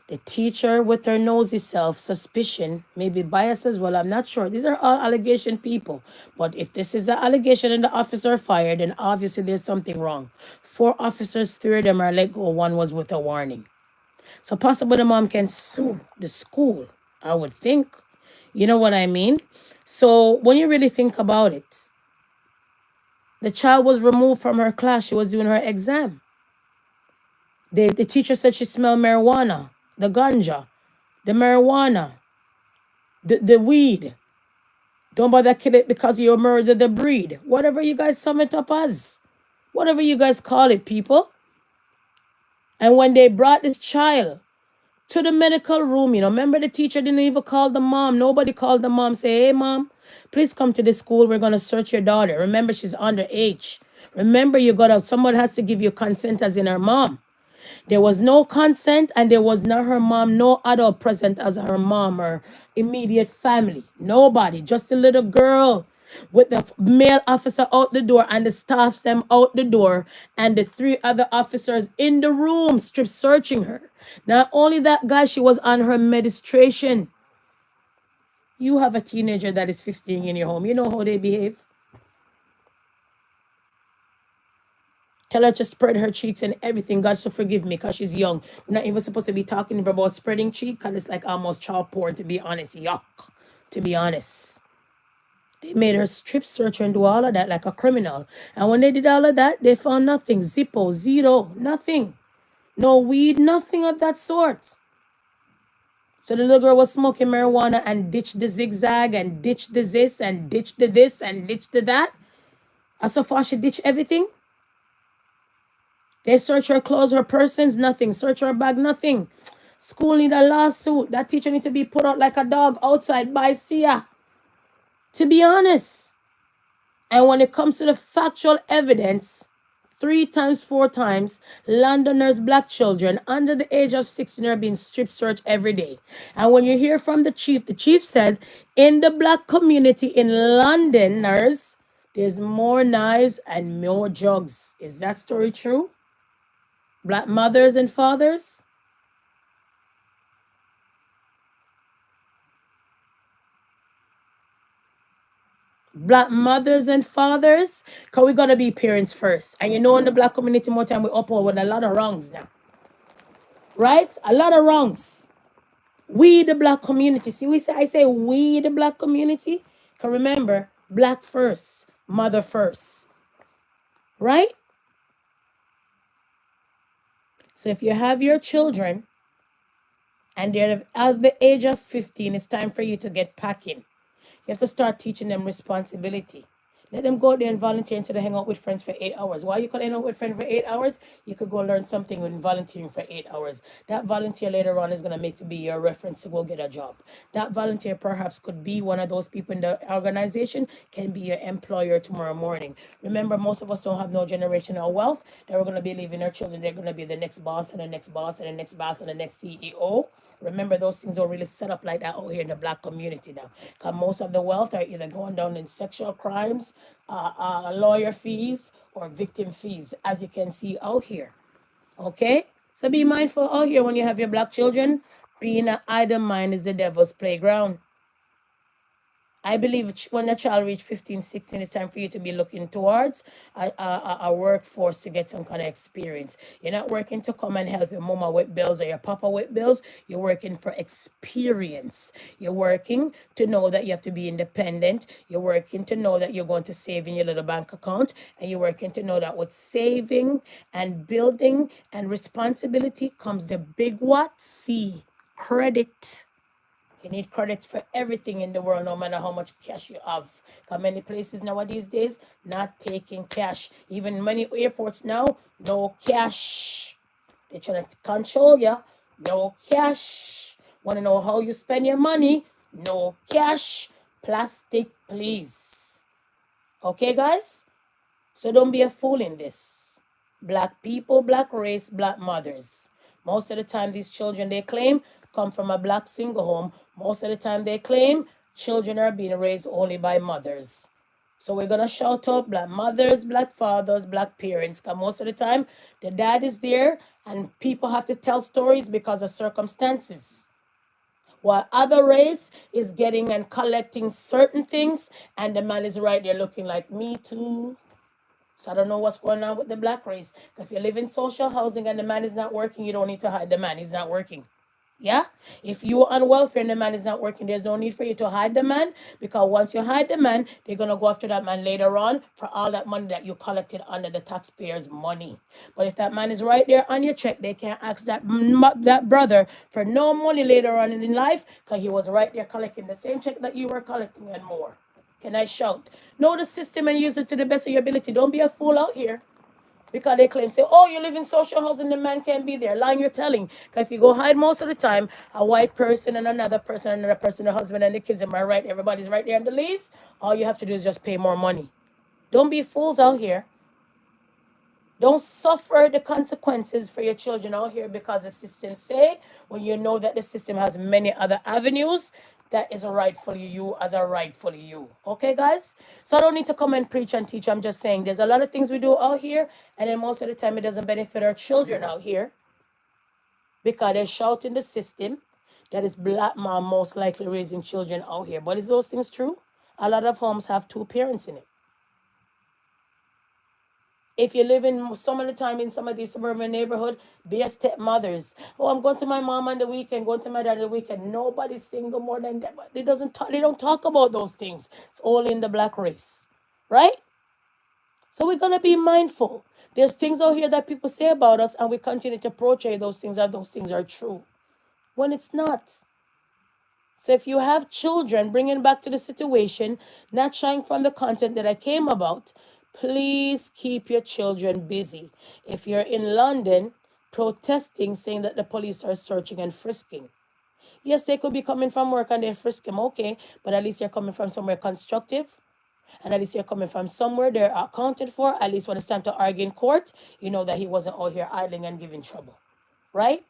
the teacher with her nosy self, suspicion, maybe bias as well, I'm not sure. These are all allegation people. But if this is an allegation and the officer fired, then obviously there's something wrong. 4 officers, 3 of them are let go, 1 was with a warning. So possibly the mom can sue the school, I would think. You know what I mean? So when you really think about it, the child was removed from her class. She was doing her exam. The teacher said she smelled marijuana, the ganja, the marijuana, the weed. Don't bother kill it because you murdered the breed. Whatever you guys sum it up as. Whatever you guys call it, people. And when they brought this child to the medical room, you know, remember the teacher didn't even call the mom. Nobody called the mom, say, hey, mom, please come to the school. We're going to search your daughter. Remember, she's underage. Remember, you got out. Someone has to give you consent as in her mom. There was no consent and there was not her mom, no adult present as her mom or immediate family. Nobody, just a little girl with the male officer out the door and the staff them out the door and the 3 other officers in the room strip searching her. Not only that, guys, she was on her medication. You have a teenager that is 15 in your home. You know how they behave. Tell her to spread her cheeks and everything. God so forgive me because she's young. We're not even supposed to be talking about spreading cheek because it's like almost child porn, to be honest. Yuck, to be honest. They made her strip search and do all of that like a criminal. And when they did all of that, they found nothing. Zippo, zero, nothing. No weed, nothing of that sort. So the little girl was smoking marijuana and ditched the zigzag and ditched the this and ditched the this and ditched the that. And so far she ditched everything. They search her clothes, her persons, nothing. Search her bag, nothing. School need a lawsuit. That teacher need to be put out like a dog outside by Sia. To be honest. And when it comes to the factual evidence, 3 times, 4 times, Londoners, black children under the age of 16 are being strip searched every day. And when you hear from the chief said, in the black community in Londoners, there's more knives and more drugs. Is that story true? Black mothers and fathers? Black mothers and fathers? Because we got to be parents first. And you know in the black community more time we uphold with a lot of wrongs now. Right? A lot of wrongs. We the black community. See, I say we the black community. Because remember, black first, mother first. Right? So if you have your children and they're at the age of 15, it's time for you to get packing. You have to start teaching them responsibility. Let them go out there and volunteer instead of hang out with friends for 8 hours. Why you could hang out with friends for 8 hours? You could go learn something when volunteering for 8 hours. That volunteer later on is going to be your reference to go get a job. That volunteer perhaps could be one of those people in the organization, can be your employer tomorrow morning. Remember, most of us don't have no generational wealth that we're going to be leaving our children. They're going to be the next boss and the next boss and the next boss and the next CEO. Remember, those things are really set up like that out here in the black community now. Because most of the wealth are either going down in sexual crimes, lawyer fees, or victim fees, as you can see out here. Okay? So be mindful out here when you have your black children. Being an idle mind is the devil's playground. I believe when a child reach 15, 16, it's time for you to be looking towards a workforce to get some kind of experience. You're not working to come and help your mama with bills or your papa with bills. You're working for experience. You're working to know that you have to be independent. You're working to know that you're going to save in your little bank account. And you're working to know that with saving and building and responsibility comes the big what? C, credit. You need credit for everything in the world, no matter how much cash you have. Because many places nowadays days not taking cash. Even many airports now, no cash. They're trying to control you. No cash. Want to know how you spend your money? No cash. Plastic, please. Okay, guys? So don't be a fool in this. Black people, black race, black mothers. Most of the time, these children they claim come from a black single home. Most of the time, they claim children are being raised only by mothers. So we're gonna shout out black mothers, black fathers, black parents. Because most of the time, the dad is there, and people have to tell stories because of circumstances. While other race is getting and collecting certain things, and the man is right there looking like me too. So I don't know what's going on with the black race. If you live in social housing and the man is not working, you don't need to hide the man. He's not working. Yeah? If you're on welfare and the man is not working, there's no need for you to hide the man, because once you hide the man, they're going to go after that man later on for all that money that you collected under the taxpayers' money. But if that man is right there on your check, they can't ask that brother for no money later on in life, because he was right there collecting the same check that you were collecting and more. Can I shout? Know the system and use it to the best of your ability. Don't be a fool out here. Because they claim, say, oh, you live in social housing, the man can't be there. Lying you're telling. Because if you go hide most of the time, a white person and another person, the husband and the kids, am I right? Everybody's right there on the lease. All you have to do is just pay more money. Don't be fools out here. Don't suffer the consequences for your children out here because the system say, when you know that the system has many other avenues, that is rightfully you as a rightfully you. Okay, guys? So I don't need to come and preach and teach. I'm just saying there's a lot of things we do out here, and then most of the time it doesn't benefit our children out here because they shout in the system that is black mom most likely raising children out here. But is those things true? A lot of homes have two parents in it. If you live in some of the time in some of these suburban neighborhood, be a stepmothers. Oh, I'm going to my mom on the weekend, going to my dad on the weekend. Nobody's single more than that. But they don't talk about those things. It's all in the black race. Right? So we're gonna be mindful. There's things out here that people say about us, and we continue to portray those things as those things are true. When it's not. So if you have children, bringing back to the situation, not shying from the content that I came about, please keep your children busy. If you're in London protesting, saying that the police are searching and frisking. Yes, they could be coming from work and they frisk them, okay, but at least you're coming from somewhere constructive. And at least you're coming from somewhere they're accounted for. At least when it's time to argue in court, you know that he wasn't out here idling and giving trouble. Right?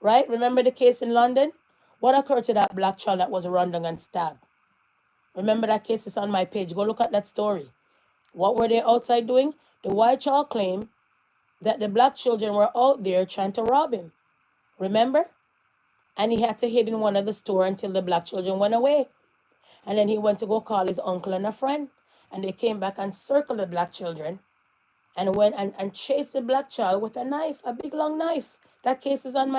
Right? Remember the case in London? What occurred to that black child that was run down and stabbed? Remember that case is on my page. Go look at that story. What were they outside doing? The white child claimed that the black children were out there trying to rob him. Remember? And he had to hide in one of the stores until the black children went away. And then he went to go call his uncle and a friend. And they came back and circled the black children and went and chased the black child with a knife, a big long knife. That case is on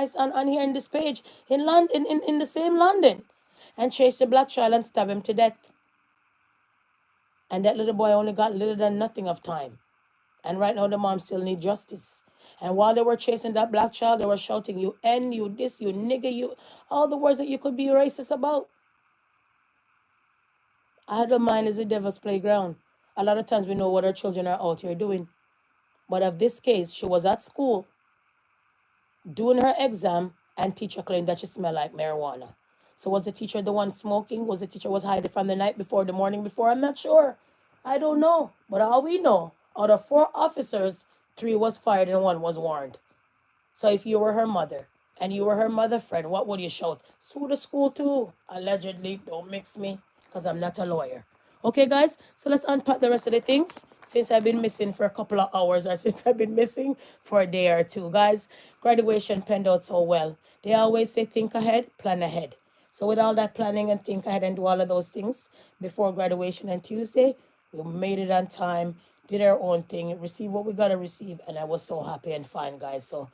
here in this page in London, in the same London. And chased the black child and stabbed him to death. And that little boy only got little than nothing of time. And right now the mom still need justice. And while they were chasing that black child, they were shouting, you N, you this, you nigger, you, all the words that you could be racist about. Idle mind is the devil's playground. A lot of times we know what our children are out here doing. But of this case, she was at school doing her exam and teacher claimed that she smelled like marijuana. So was the teacher the one smoking? Was the teacher was hiding from the night before, the morning before? I'm not sure. I don't know. But all we know, out of 4 officers, 3 was fired and 1 was warned. So if you were her mother and you were her mother friend, what would you shout? Sue the school too. Allegedly, don't mix me because I'm not a lawyer. Okay, guys, so let's unpack the rest of the things since I've been missing for a couple of hours or since I've been missing for a day or two. Guys, graduation panned out so well. They always say think ahead, plan ahead. So with all that planning and think ahead and do all of those things before graduation on Tuesday, we made it on time, did our own thing, received what we got to receive, and I was so happy and fine, guys. So,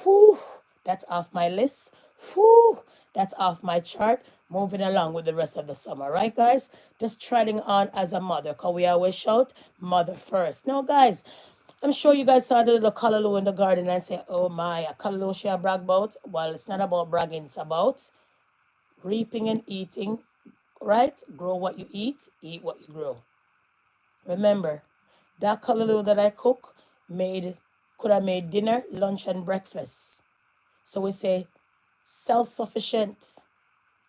whew, that's off my list. Whew, that's off my chart. Moving along with the rest of the summer, right, guys? Just treading on as a mother, because we always shout, mother first. Now, guys, I'm sure you guys saw the little callaloo in the garden and say, oh my, a callaloo she a brag about. Well, it's not about bragging, it's about reaping and eating, right? Grow what you eat what you grow. Remember, that callaloo that I cook could have made dinner, lunch, and breakfast. So we say self-sufficient.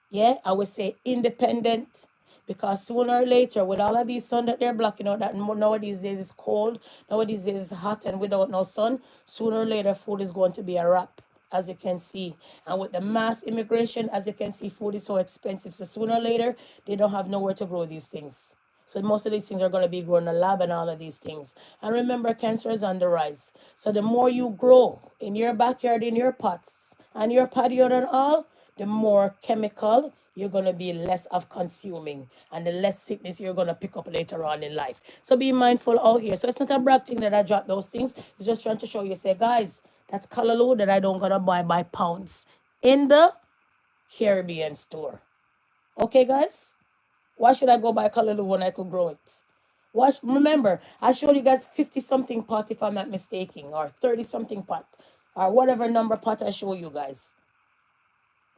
Yeah, I would say independent, because sooner or later, with all of these sun that they're blocking out, that nowadays days is cold, nowadays days is hot, and without no sun, sooner or later, food is going to be a wrap, as you can see. And with the mass immigration, as you can see, food is so expensive. So sooner or later, they don't have nowhere to grow these things. So most of these things are going to be grown in a lab and all of these things. And remember, cancer is on the rise. So the more you grow in your backyard, in your pots, and your patio and all, the more chemical you're going to be less of consuming, and the less sickness you're going to pick up later on in life. So be mindful out here. So it's not a brag thing that I dropped those things. It's just trying to show you, say, guys, that's callaloo that I don't going to buy by pounds in the Caribbean store. Okay, guys? Why should I go buy callaloo when I could grow it? Remember, I showed you guys 50-something pot, if I'm not mistaken, or 30-something pot, or whatever number pot I show you guys.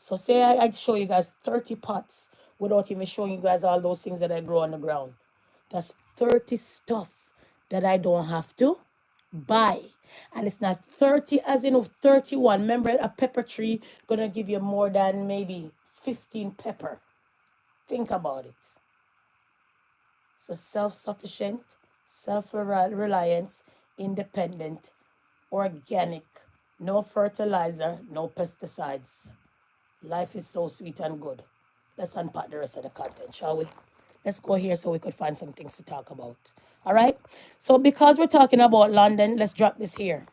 So say I show you guys 30 pots without even showing you guys all those things that I grow on the ground. That's 30 stuff that I don't have to buy. And it's not 30 as in 31. Remember, a pepper tree gonna give you more than maybe 15 pepper. Think about it. So self-sufficient, self-reliance, independent, organic, no fertilizer, no pesticides. Life is so sweet and good. Let's unpack the rest of the content, shall we? Let's go here so we could find some things to talk about. All right? So because we're talking about London, let's drop this here.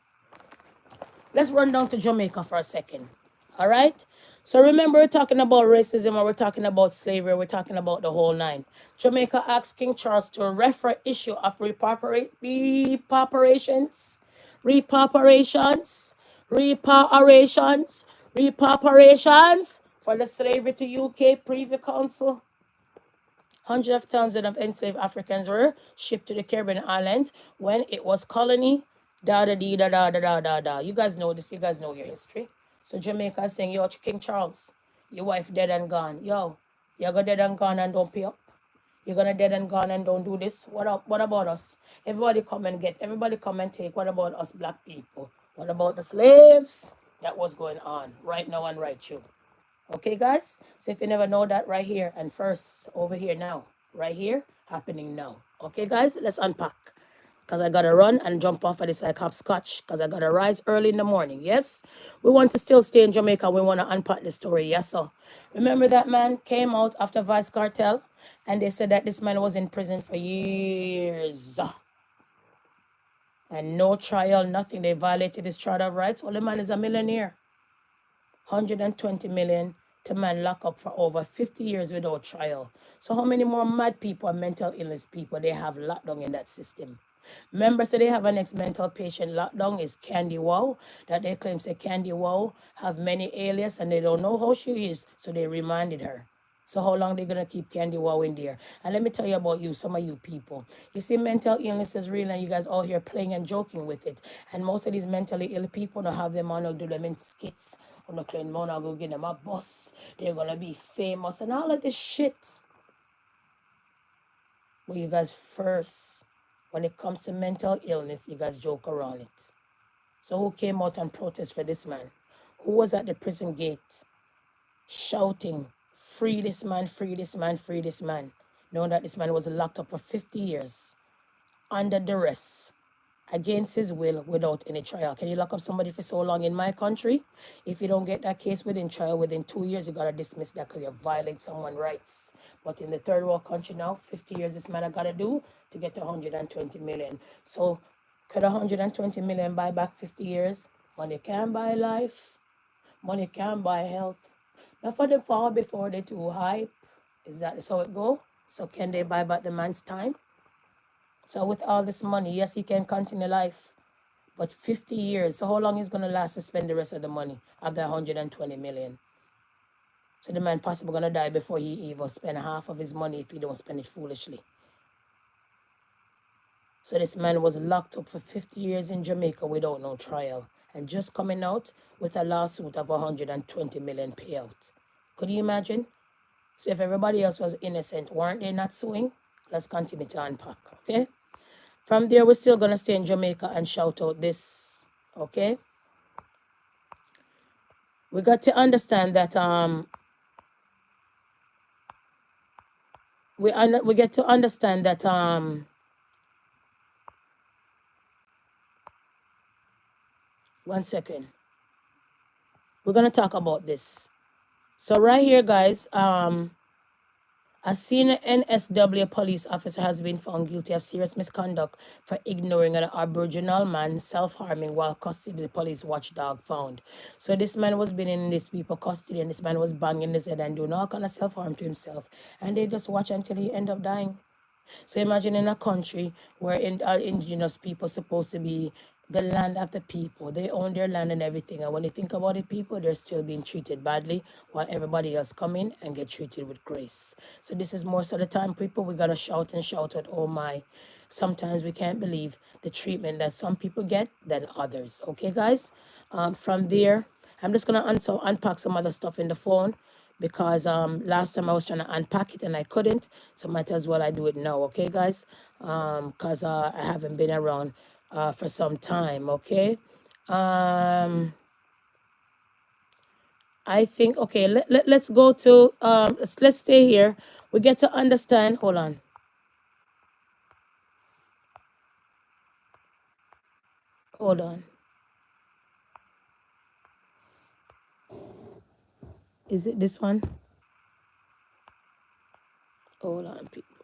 Let's run down to Jamaica for a second. All right? So remember, we're talking about racism, and we're talking about slavery, we're talking about the whole nine. Jamaica asked King Charles to refer issue of reparations for the slavery to UK Privy Council. Hundreds of thousands of enslaved Africans were shipped to the Caribbean island when it was colony. You guys know this. You guys know your history. So Jamaica is saying, yo, King Charles, your wife dead and gone. Yo, you're gonna dead and gone and don't pay up. You're gonna dead and gone and don't do this. What up? What about us? Everybody come and get. Everybody come and take. What about us black people? What about the slaves? That was going on right now and right through. Okay, guys? So if you never know that, right here and first over here now. Right here, happening now. Okay, guys? Let's unpack. Because I got to run and jump off of this like hopscotch. Because I got to rise early in the morning. Yes? We want to still stay in Jamaica. We want to unpack the story. Yes, sir. Remember that man came out after Vice Cartel. And they said that this man was in prison for years. And no trial, nothing. They violated his charter of rights. Well, the man is a millionaire. 120 million to man lock up for over 50 years without trial. So how many more mad people and mental illness people they have locked down in that system? Members say they have an ex-mental patient locked down is Candy Wow, that they claim say Candy Wow have many alias and they don't know how she is, so they remanded her. So how long they gonna keep Candy Wow in there? And let me tell you about you, some of you people. You see, mental illness is real and you guys all here playing and joking with it. And most of these mentally ill people don't have them on to do them in skits. On the clean money, go give them a bus. They're gonna be famous and all of this shit. But you guys first, when it comes to mental illness, you guys joke around it. So who came out and protest for this man? Who was at the prison gate shouting, free this man, free this man, free this man, knowing that this man was locked up for 50 years under duress, against his will without any trial. Can you lock up somebody for so long in my country? If you don't get that case within trial within 2 years, you got to dismiss that because you violate someone's rights. But in the third world country now, 50 years this man I got to do to get to 120 million. So could 120 million buy back 50 years? Money can't buy life. Money can't buy health. Not for them fall before they too hype. Is that how it go? So can they buy back the man's time? So with all this money, yes, he can continue life. But 50 years, so how long is going to last to spend the rest of the money of the 120 million? So the man possibly going to die before he even spend half of his money if he don't spend it foolishly. So this man was locked up for 50 years in Jamaica without no trial. And just coming out with a lawsuit of 120 million payout. Could you imagine? So if everybody else was innocent, weren't they not suing? Let's continue to unpack, okay? From there, we're still going to stay in Jamaica and shout out this, okay? We got to understand that we get to understand that 1 second. We're going to talk about this. So right here, guys, a senior NSW police officer has been found guilty of serious misconduct for ignoring an Aboriginal man self-harming while custody the police watchdog found. So this man was being in this people custody and this man was banging his head and doing all kind of self-harm to himself. And they just watch until he end up dying. So imagine in a country where indigenous people supposed to be the land of the people. They own their land and everything. And when you think about it, people, they're still being treated badly while everybody else come in and get treated with grace. So this is more so the time, people, we got to shout and shout out, oh my. Sometimes we can't believe the treatment that some people get than others. Okay, guys? From there, I'm just going to unpack some other stuff in the phone because last time I was trying to unpack it and I couldn't. So might as well I do it now. Okay, guys? Because I haven't been around for some time, okay? I think, okay, let's go to, let's stay here. We get to understand, hold on. Hold on. Is it this one? Hold on, people.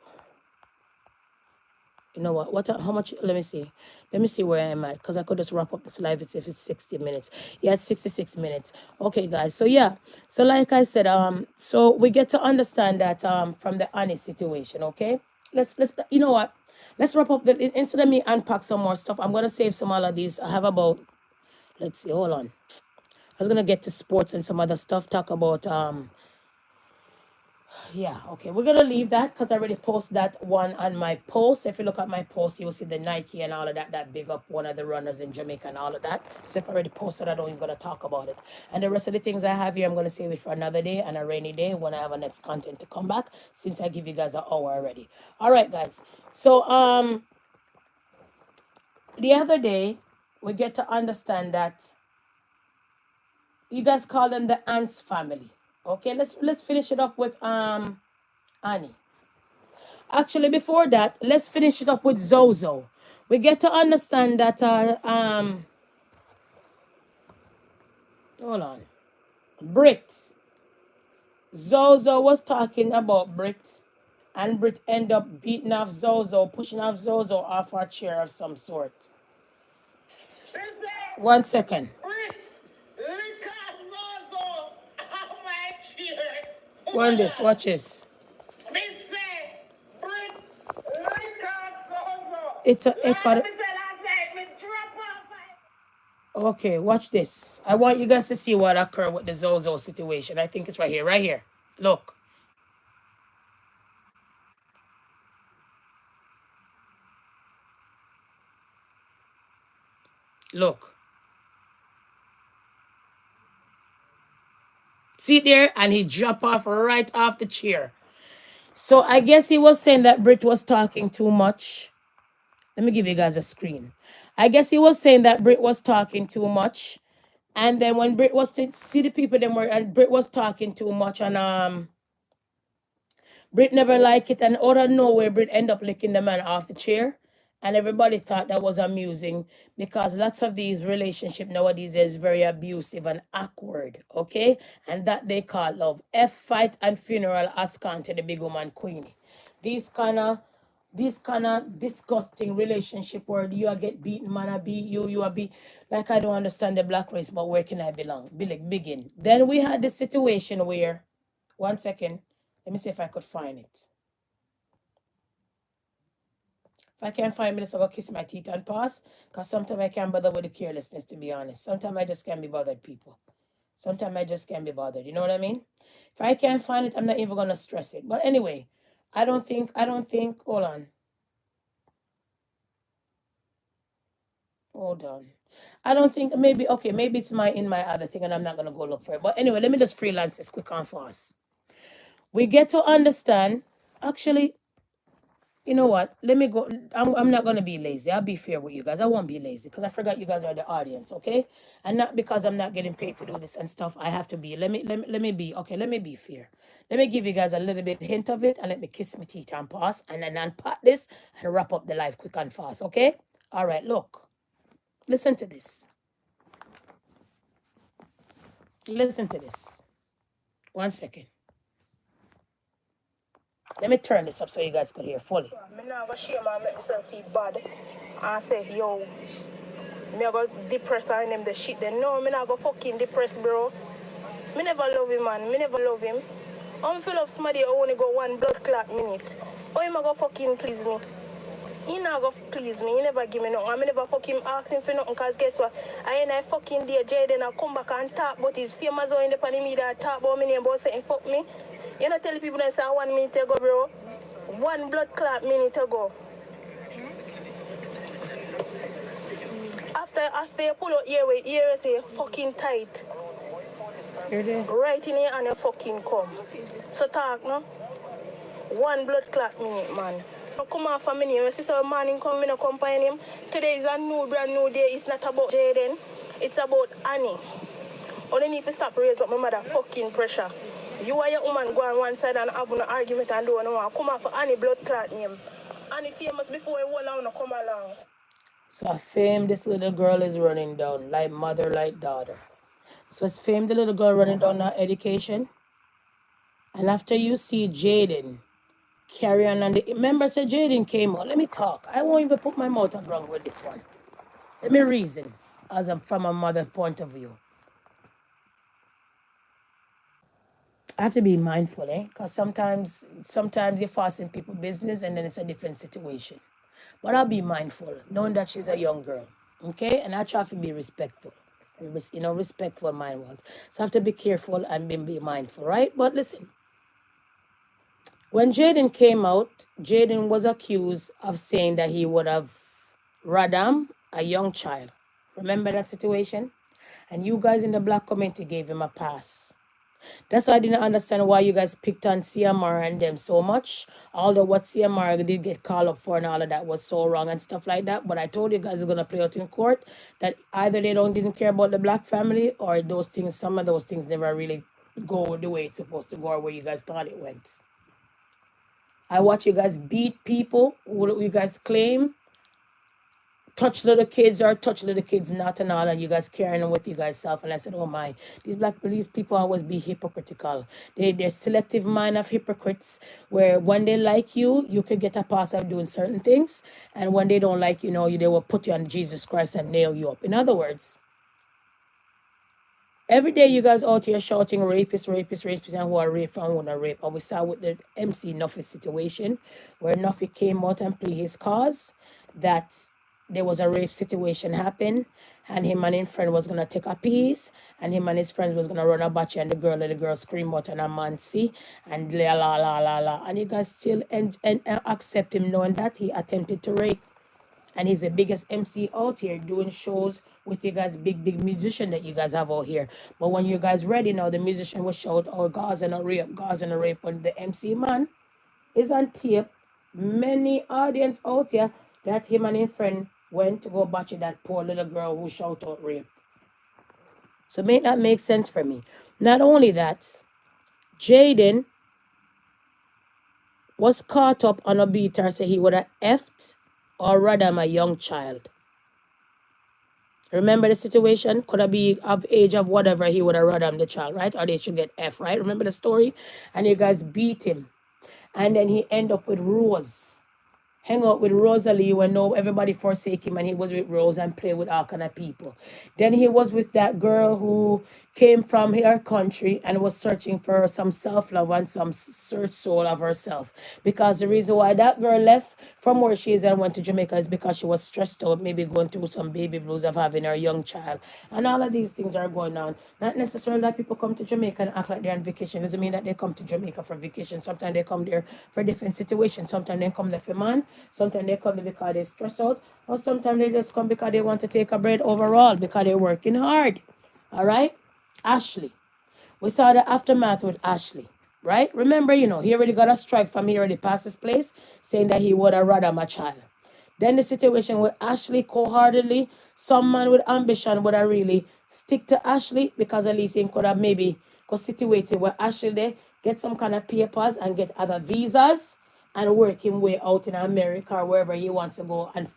You know what? How much? Let me see. Let me see where I'm at because I could just wrap up this live if it's 60 minutes. Yeah, it's 66 minutes. Okay, guys. So yeah. So like I said, so we get to understand that from the Annie situation. Okay. Let's you know what? Let's wrap up instead of me unpack some more stuff. I'm gonna save some all of these. I have about. Let's see. Hold on. I was gonna get to sports and some other stuff. Talk about yeah, okay, we're gonna leave that because I already posted that one on my post. If you look at my post, you'll see the Nike and all of that big up one of the runners in Jamaica and all of that. So if I already posted, I don't even gonna talk about it. And the rest of the things I have here, I'm gonna save it for another day and a rainy day when I have a next content to come back, since I give you guys an hour already. All right, guys. So the other day we get to understand that you guys call them the Ants family. Okay, let's finish it up with Annie. Actually, before that, let's finish it up with Zozo. We get to understand that hold on. Brit. Zozo was talking about Brit, and Brit ended up beating off Zozo, pushing off Zozo off her chair of some sort. 1 second. Watch this, watch this. It's an echo. Okay, watch this. I want you guys to see what occurred with the Zozo situation. I think it's right here, right here. Look. Look. See there? And he dropped off right off the chair. So I guess he was saying that Brit was talking too much. Let me give you guys a screen. I guess he was saying that Brit was talking too much. And then when Brit was to see the people them were, and Brit was talking too much, and Brit never liked it, and out of nowhere Brit ended up licking the man off the chair. And everybody thought that was amusing because lots of these relationship nowadays is very abusive and awkward, okay? And that they call love. F fight and funeral ascan to the big woman Queenie. These kind of disgusting relationship where you are get beaten, man, I beat you, you are beat. Like, I don't understand the black race, but where can I belong? Begin. Then we had this situation where, one second, let me see if I could find it. If I can't find me, let's go kiss my teeth and pass. Because sometimes I can't bother with the carelessness, to be honest. Sometimes I just can't be bothered, people. Sometimes I just can't be bothered. You know what I mean? If I can't find it, I'm not even going to stress it. But anyway, I don't think, hold on. Hold on. I don't think, maybe it's in my other thing and I'm not going to go look for it. But anyway, let me just freelance this quick and fast. We get to understand, actually, you know what? Let me go. I'm not going to be lazy. I'll be fair with you guys. I won't be lazy because I forgot you guys are the audience, okay? And not because I'm not getting paid to do this and stuff. I have to be. Let me be fair. Let me give you guys a little bit hint of it and let me kiss my teeth and pass and then unpack this and wrap up the live quick and fast, okay? All right, look. Listen to this. Listen to this. 1 second. Let me turn this up so you guys could hear fully. I'm not going to shame and make myself feel bad and say, yo, me I go depressed and them the shit then. No, me not go fucking depressed, bro. Me never love him, man. Me never love him. I'm full of somebody who only go 1 blood clot minute. Oh, him a go fucking please me. He not go please me. He never give me nothing. I never fucking ask him for nothing because guess what? I ain't a fucking day Jaden I come back and talk but it's same as how in the panny media talk about me name about saying fuck me. You know tell people that say 1 minute ago, bro. 1 blood clot minute ago. After you pull out ear say fucking tight. Right in here and you fucking come. So talk, no? 1 blood clot minute, man. Come on for me, my sister morning come, me no company him. Today is a brand new day. It's not about Jaden. It's about Annie. Only need to stop raising up my mother fucking pressure. You and your woman go on one side and have an argument and do no one. Come on for Annie blood clot name. Annie famous before you hold on come along. So a fame this little girl is running down, like mother, like daughter. So it's fame the little girl running down her education. And after you see Jaden carry on and remember say Jaden came out. Let me talk. I won't even put my mouth on wrong with this one. Let me reason from a mother point of view. I have to be mindful, because sometimes you're forcing people business and then it's a different situation. But I'll be mindful, knowing that she's a young girl, okay? And I try to be respectful, respectful mind world. So I have to be careful and be mindful, right? But listen, when Jaden came out, Jaden was accused of saying that he would have Radam, a young child. Remember that situation? And you guys in the black community gave him a pass. That's why I didn't understand why you guys picked on CMR and them so much. Although what CMR did get called up for and all of that was so wrong and stuff like that. But I told you guys it's going to play out in court that either they didn't care about the black family or some of those things never really go the way it's supposed to go or where you guys thought it went. I watch you guys beat people who you guys claim touch little kids or touch little kids not and all, and you guys carrying them with you guys self. And I said, oh my, these people always be hypocritical. They're selective mind of hypocrites where when they like you, you could get a pass of doing certain things. And when they don't like you, they will put you on Jesus Christ and nail you up. In other words, every day you guys out here shouting rapists, and who are raped and who are raped. And we saw with the MC Nuffy situation where Nuffy came out and plead his cause that there was a rape situation happen and him and his friend was going to take a piece and him and his friends was going to run a batch and the girl scream out and a man see and la. And you guys still and accept him knowing that he attempted to rape. And he's the biggest MC out here doing shows with you guys, big musician that you guys have out here. But when you guys ready now, the musician will shout, oh, Gaza and a rape. When the MC man is on tape, many audience out here that him and his friend went to go batch that poor little girl who shout out rape. So make that make sense for me. Not only that, Jaden was caught up on a beater, say he would have effed or Radam a young child. Remember the situation? Could have be of age of whatever he would have Radam the child, right? Or they should get F, right? Remember the story? And you guys beat him. And then he end up with Rose. Hang out with Rosalie when no everybody forsake him, and he was with Rose and play with all kind of people. Then he was with that girl who came from her country and was searching for some self-love and some search soul of herself. Because the reason why that girl left from where she is and went to Jamaica is because she was stressed out, maybe going through some baby blues of having her young child. And all of these things are going on. Not necessarily that people come to Jamaica and act like they're on vacation. Doesn't mean that they come to Jamaica for vacation. Sometimes they come there for different situations. Sometimes they come there for man. Sometimes they come there because they stress out. Or sometimes they just come because they want to take a break overall because they're working hard. All right? Ashley. We saw the aftermath with Ashley. Right? Remember, he already got a strike from he already passed his place saying that he would have rather my child. Then the situation with Ashley cold-heartedly, some man with ambition would have really stick to Ashley because at least he could have maybe go situated where Ashley there, get some kind of papers and get other visas and work him way out in America or wherever he wants to go and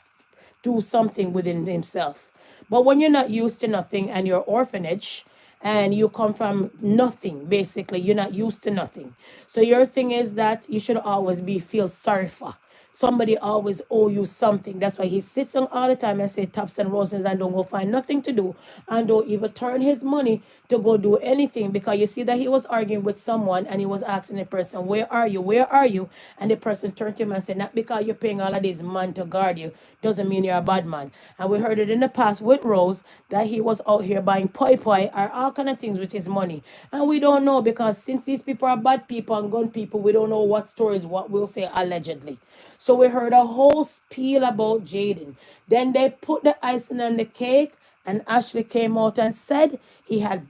do something within himself. But when you're not used to nothing and you're orphanage and you come from nothing, basically, you're not used to nothing. So your thing is that you should always feel sorry for. Somebody always owe you something. That's why he sits on all the time and say taps and roses and don't go find nothing to do and don't even turn his money to go do anything, because you see that he was arguing with someone and he was asking the person, where are you? Where are you? And the person turned to him and said, not because you're paying all of these man to guard you doesn't mean you're a bad man. And we heard it in the past with Rose that he was out here buying poi poi or all kind of things with his money. And we don't know, because since these people are bad people and gun people, we don't know what stories, what we'll say allegedly. So we heard a whole spiel about Jaden. Then they put the icing on the cake and Ashley came out and said he had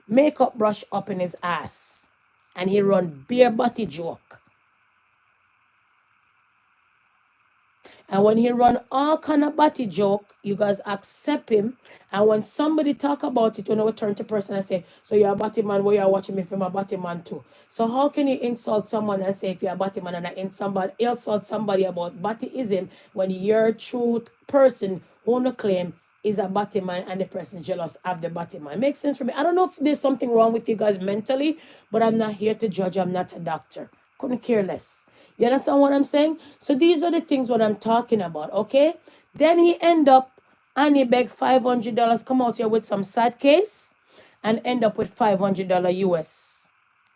makeup brush up in his ass. And he run bare body joke. And when he run all kind of body joke, you guys accept him. And when somebody talk about it, we turn to person and say, so you're a body man, where you're watching me from a body man too. So how can you insult someone and say if you're a body man and insult somebody about bodyism when your true person who no claim is a body man and the person jealous of the body man? Makes sense for me. I don't know if there's something wrong with you guys mentally, but I'm not here to judge. I'm not a doctor. Couldn't care less. You understand what I'm saying? So these are the things what I'm talking about, okay? Then he end up and he beg $500, come out here with some sad case and end up with $500 US.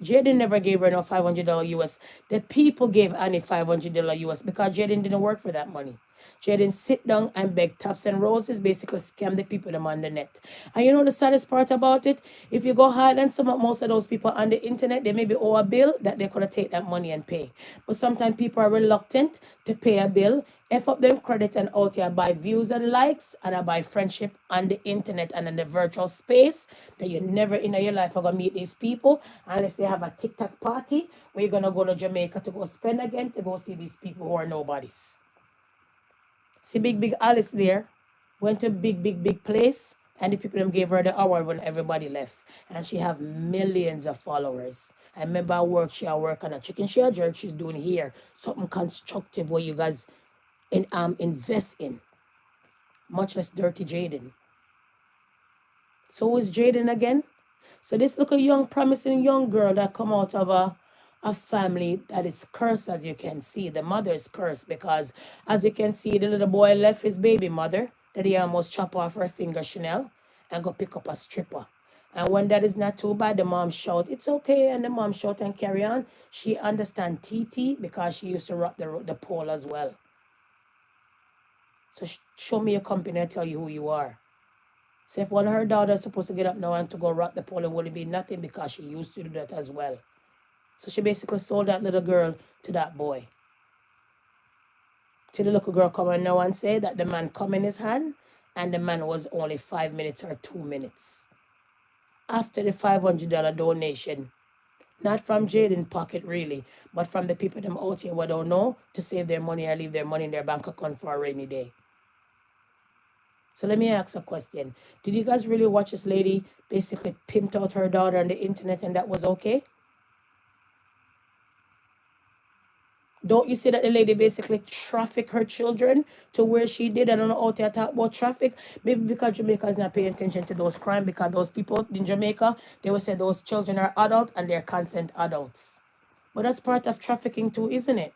Jaden never gave her no $500 US. The people gave Annie $500 US because Jaden didn't work for that money. Jaden sit down and beg taps and roses, basically scam the people them on the net. And you know the saddest part about it? If you go hard and most of those people on the internet, they maybe owe a bill that they could have take that money and pay. But sometimes people are reluctant to pay a bill, F up them credit and out here buy views and likes and I buy friendship on the internet and in the virtual space that you never in your life are going to meet these people unless they have a TikTok party where you're going to go to Jamaica to go spend again to go see these people who are nobodies. See Big Alice there, went to big place and the people them gave her the award when everybody left. And she have millions of followers. I remember I work on a chicken share jerk she's doing here. Something constructive where you guys invest in. Much less dirty Jaden. So who is Jaden again? So this little young promising young girl that come out of a family that is cursed, as you can see. The mother is cursed because, as you can see, the little boy left his baby mother that he almost chop off her finger, Chanel, and go pick up a stripper. And when that is not too bad, the mom shout, it's okay, and the mom shout and carry on. She understand TT because she used to rock the pole as well. So show me your company and tell you who you are. So if one of her daughters is supposed to get up now and to go rock the pole, it wouldn't be nothing because she used to do that as well. So she basically sold that little girl to that boy. Till the little girl come in now and say that the man come in his hand and the man was only 5 minutes or 2 minutes. After the $500 donation, not from Jaden's pocket really, but from the people them out here who don't know to save their money or leave their money in their bank account for a rainy day. So let me ask a question. Did you guys really watch this lady basically pimped out her daughter on the internet and that was okay? Don't you see that the lady basically trafficked her children to where she did? I don't know how to talk about traffic. Maybe because Jamaica is not paying attention to those crimes, because those people in Jamaica, they will say those children are adults and they're consent adults. But that's part of trafficking too, isn't it?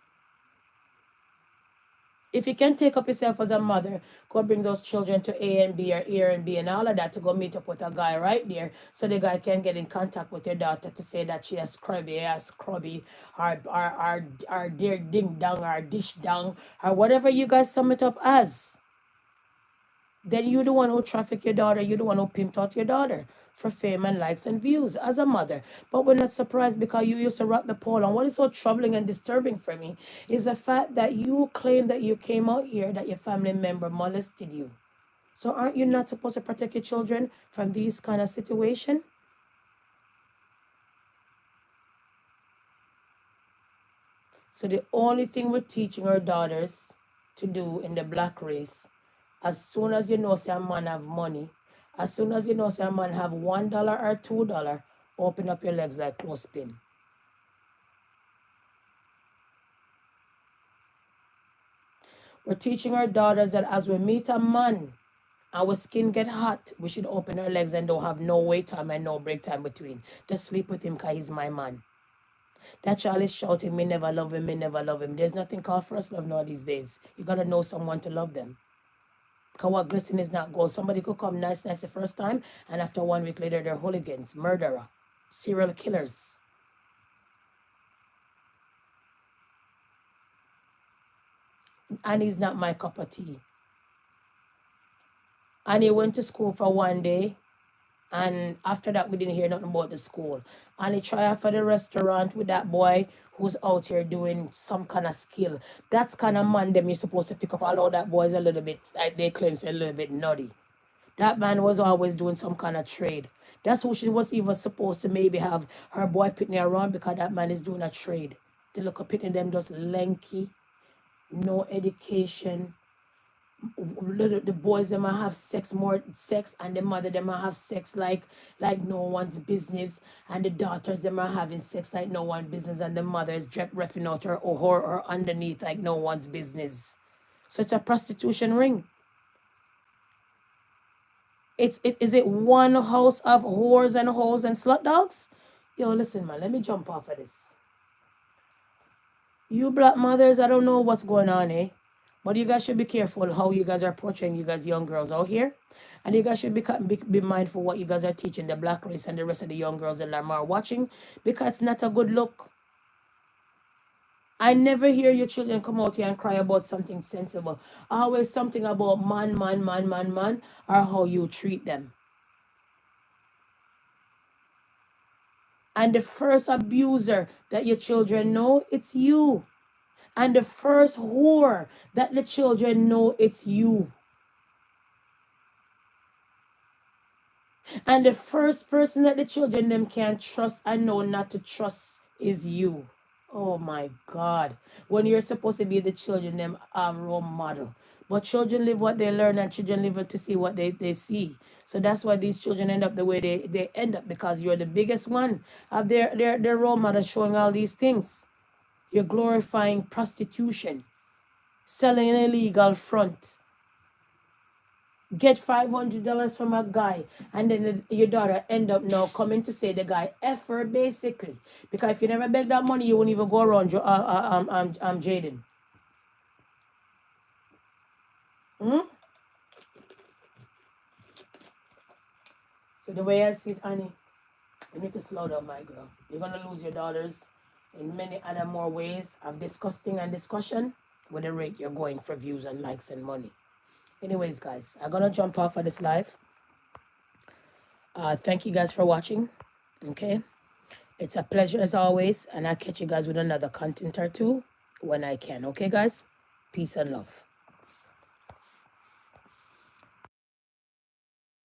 If you can take up yourself as a mother, go bring those children to A and B or A and B and all of that to go meet up with a guy right there so the guy can get in contact with your daughter to say that she has scrubby, or dear ding dong, or dish dong, or whatever you guys sum it up as. Then you're the one who traffic your daughter, you're the one who pimped out your daughter for fame and likes and views as a mother. But we're not surprised because you used to rock the pole. And what is so troubling and disturbing for me is the fact that you claim that you came out here that your family member molested you. So aren't you not supposed to protect your children from these kind of situation? So the only thing we're teaching our daughters to do in the black race, as soon as you know say a man have money, as soon as you know say a man have $1 or $2, open up your legs like clothespin. We're teaching our daughters that as we meet a man, our skin get hot, we should open our legs and don't have no wait time and no break time between. Just sleep with him because he's my man. That child is shouting, me never love him, me never love him. There's nothing called first love now these days. You got to know someone to love them. Because what glisten is not gold. Somebody could come nice the first time, and after 1 week later, they're hooligans, murderer, serial killers. And he's not my cup of tea. And he went to school for 1 day, and after that, we didn't hear nothing about the school. And he tried for the restaurant with that boy who's out here doing some kind of skill. That's kind of man them you're supposed to pick up. Although that boy's a little bit, like they claim, a little bit nutty. That man was always doing some kind of trade. That's who she was even supposed to maybe have her boy pitting around, because that man is doing a trade. They look up pitting them just lanky, no education. The boys them might have more sex, and the mother them might have sex like no one's business, and the daughters them are having sex like no one's business, and the mother is reffing out her or underneath like no one's business. So it's a prostitution ring. Is it one house of whores and hoes and slut dogs? Yo, listen, man, let me jump off of this. You black mothers, I don't know what's going on, eh? But you guys should be careful how you guys are portraying you guys young girls out here. And you guys should be mindful what you guys are teaching the black race and the rest of the young girls that are watching, because it's not a good look. I never hear your children come out here and cry about something sensible. Always something about man, or how you treat them. And the first abuser that your children know, it's you. And the first whore that the children know, it's you. And the first person that the children them can trust and know not to trust is you. Oh my God. When you're supposed to be the children them role model. But children live what they learn, and children live to see what they see. So that's why these children end up the way they end up, because you're the biggest one of their role model showing all these things. You're glorifying prostitution, selling an illegal front. Get $500 from a guy, and then your daughter end up now coming to say the guy F her, basically. Because if you never beg that money, you won't even go around Jaden. So the way I see it, Annie, you need to slow down, my girl. You're going to lose your daughters in many other more ways of disgusting and discussion with the rate you're going for views and likes and money. Anyways, guys, I'm going to jump off of this live. Thank you guys for watching. Okay. It's a pleasure as always. And I'll catch you guys with another content or two when I can. Okay, guys? Peace and love.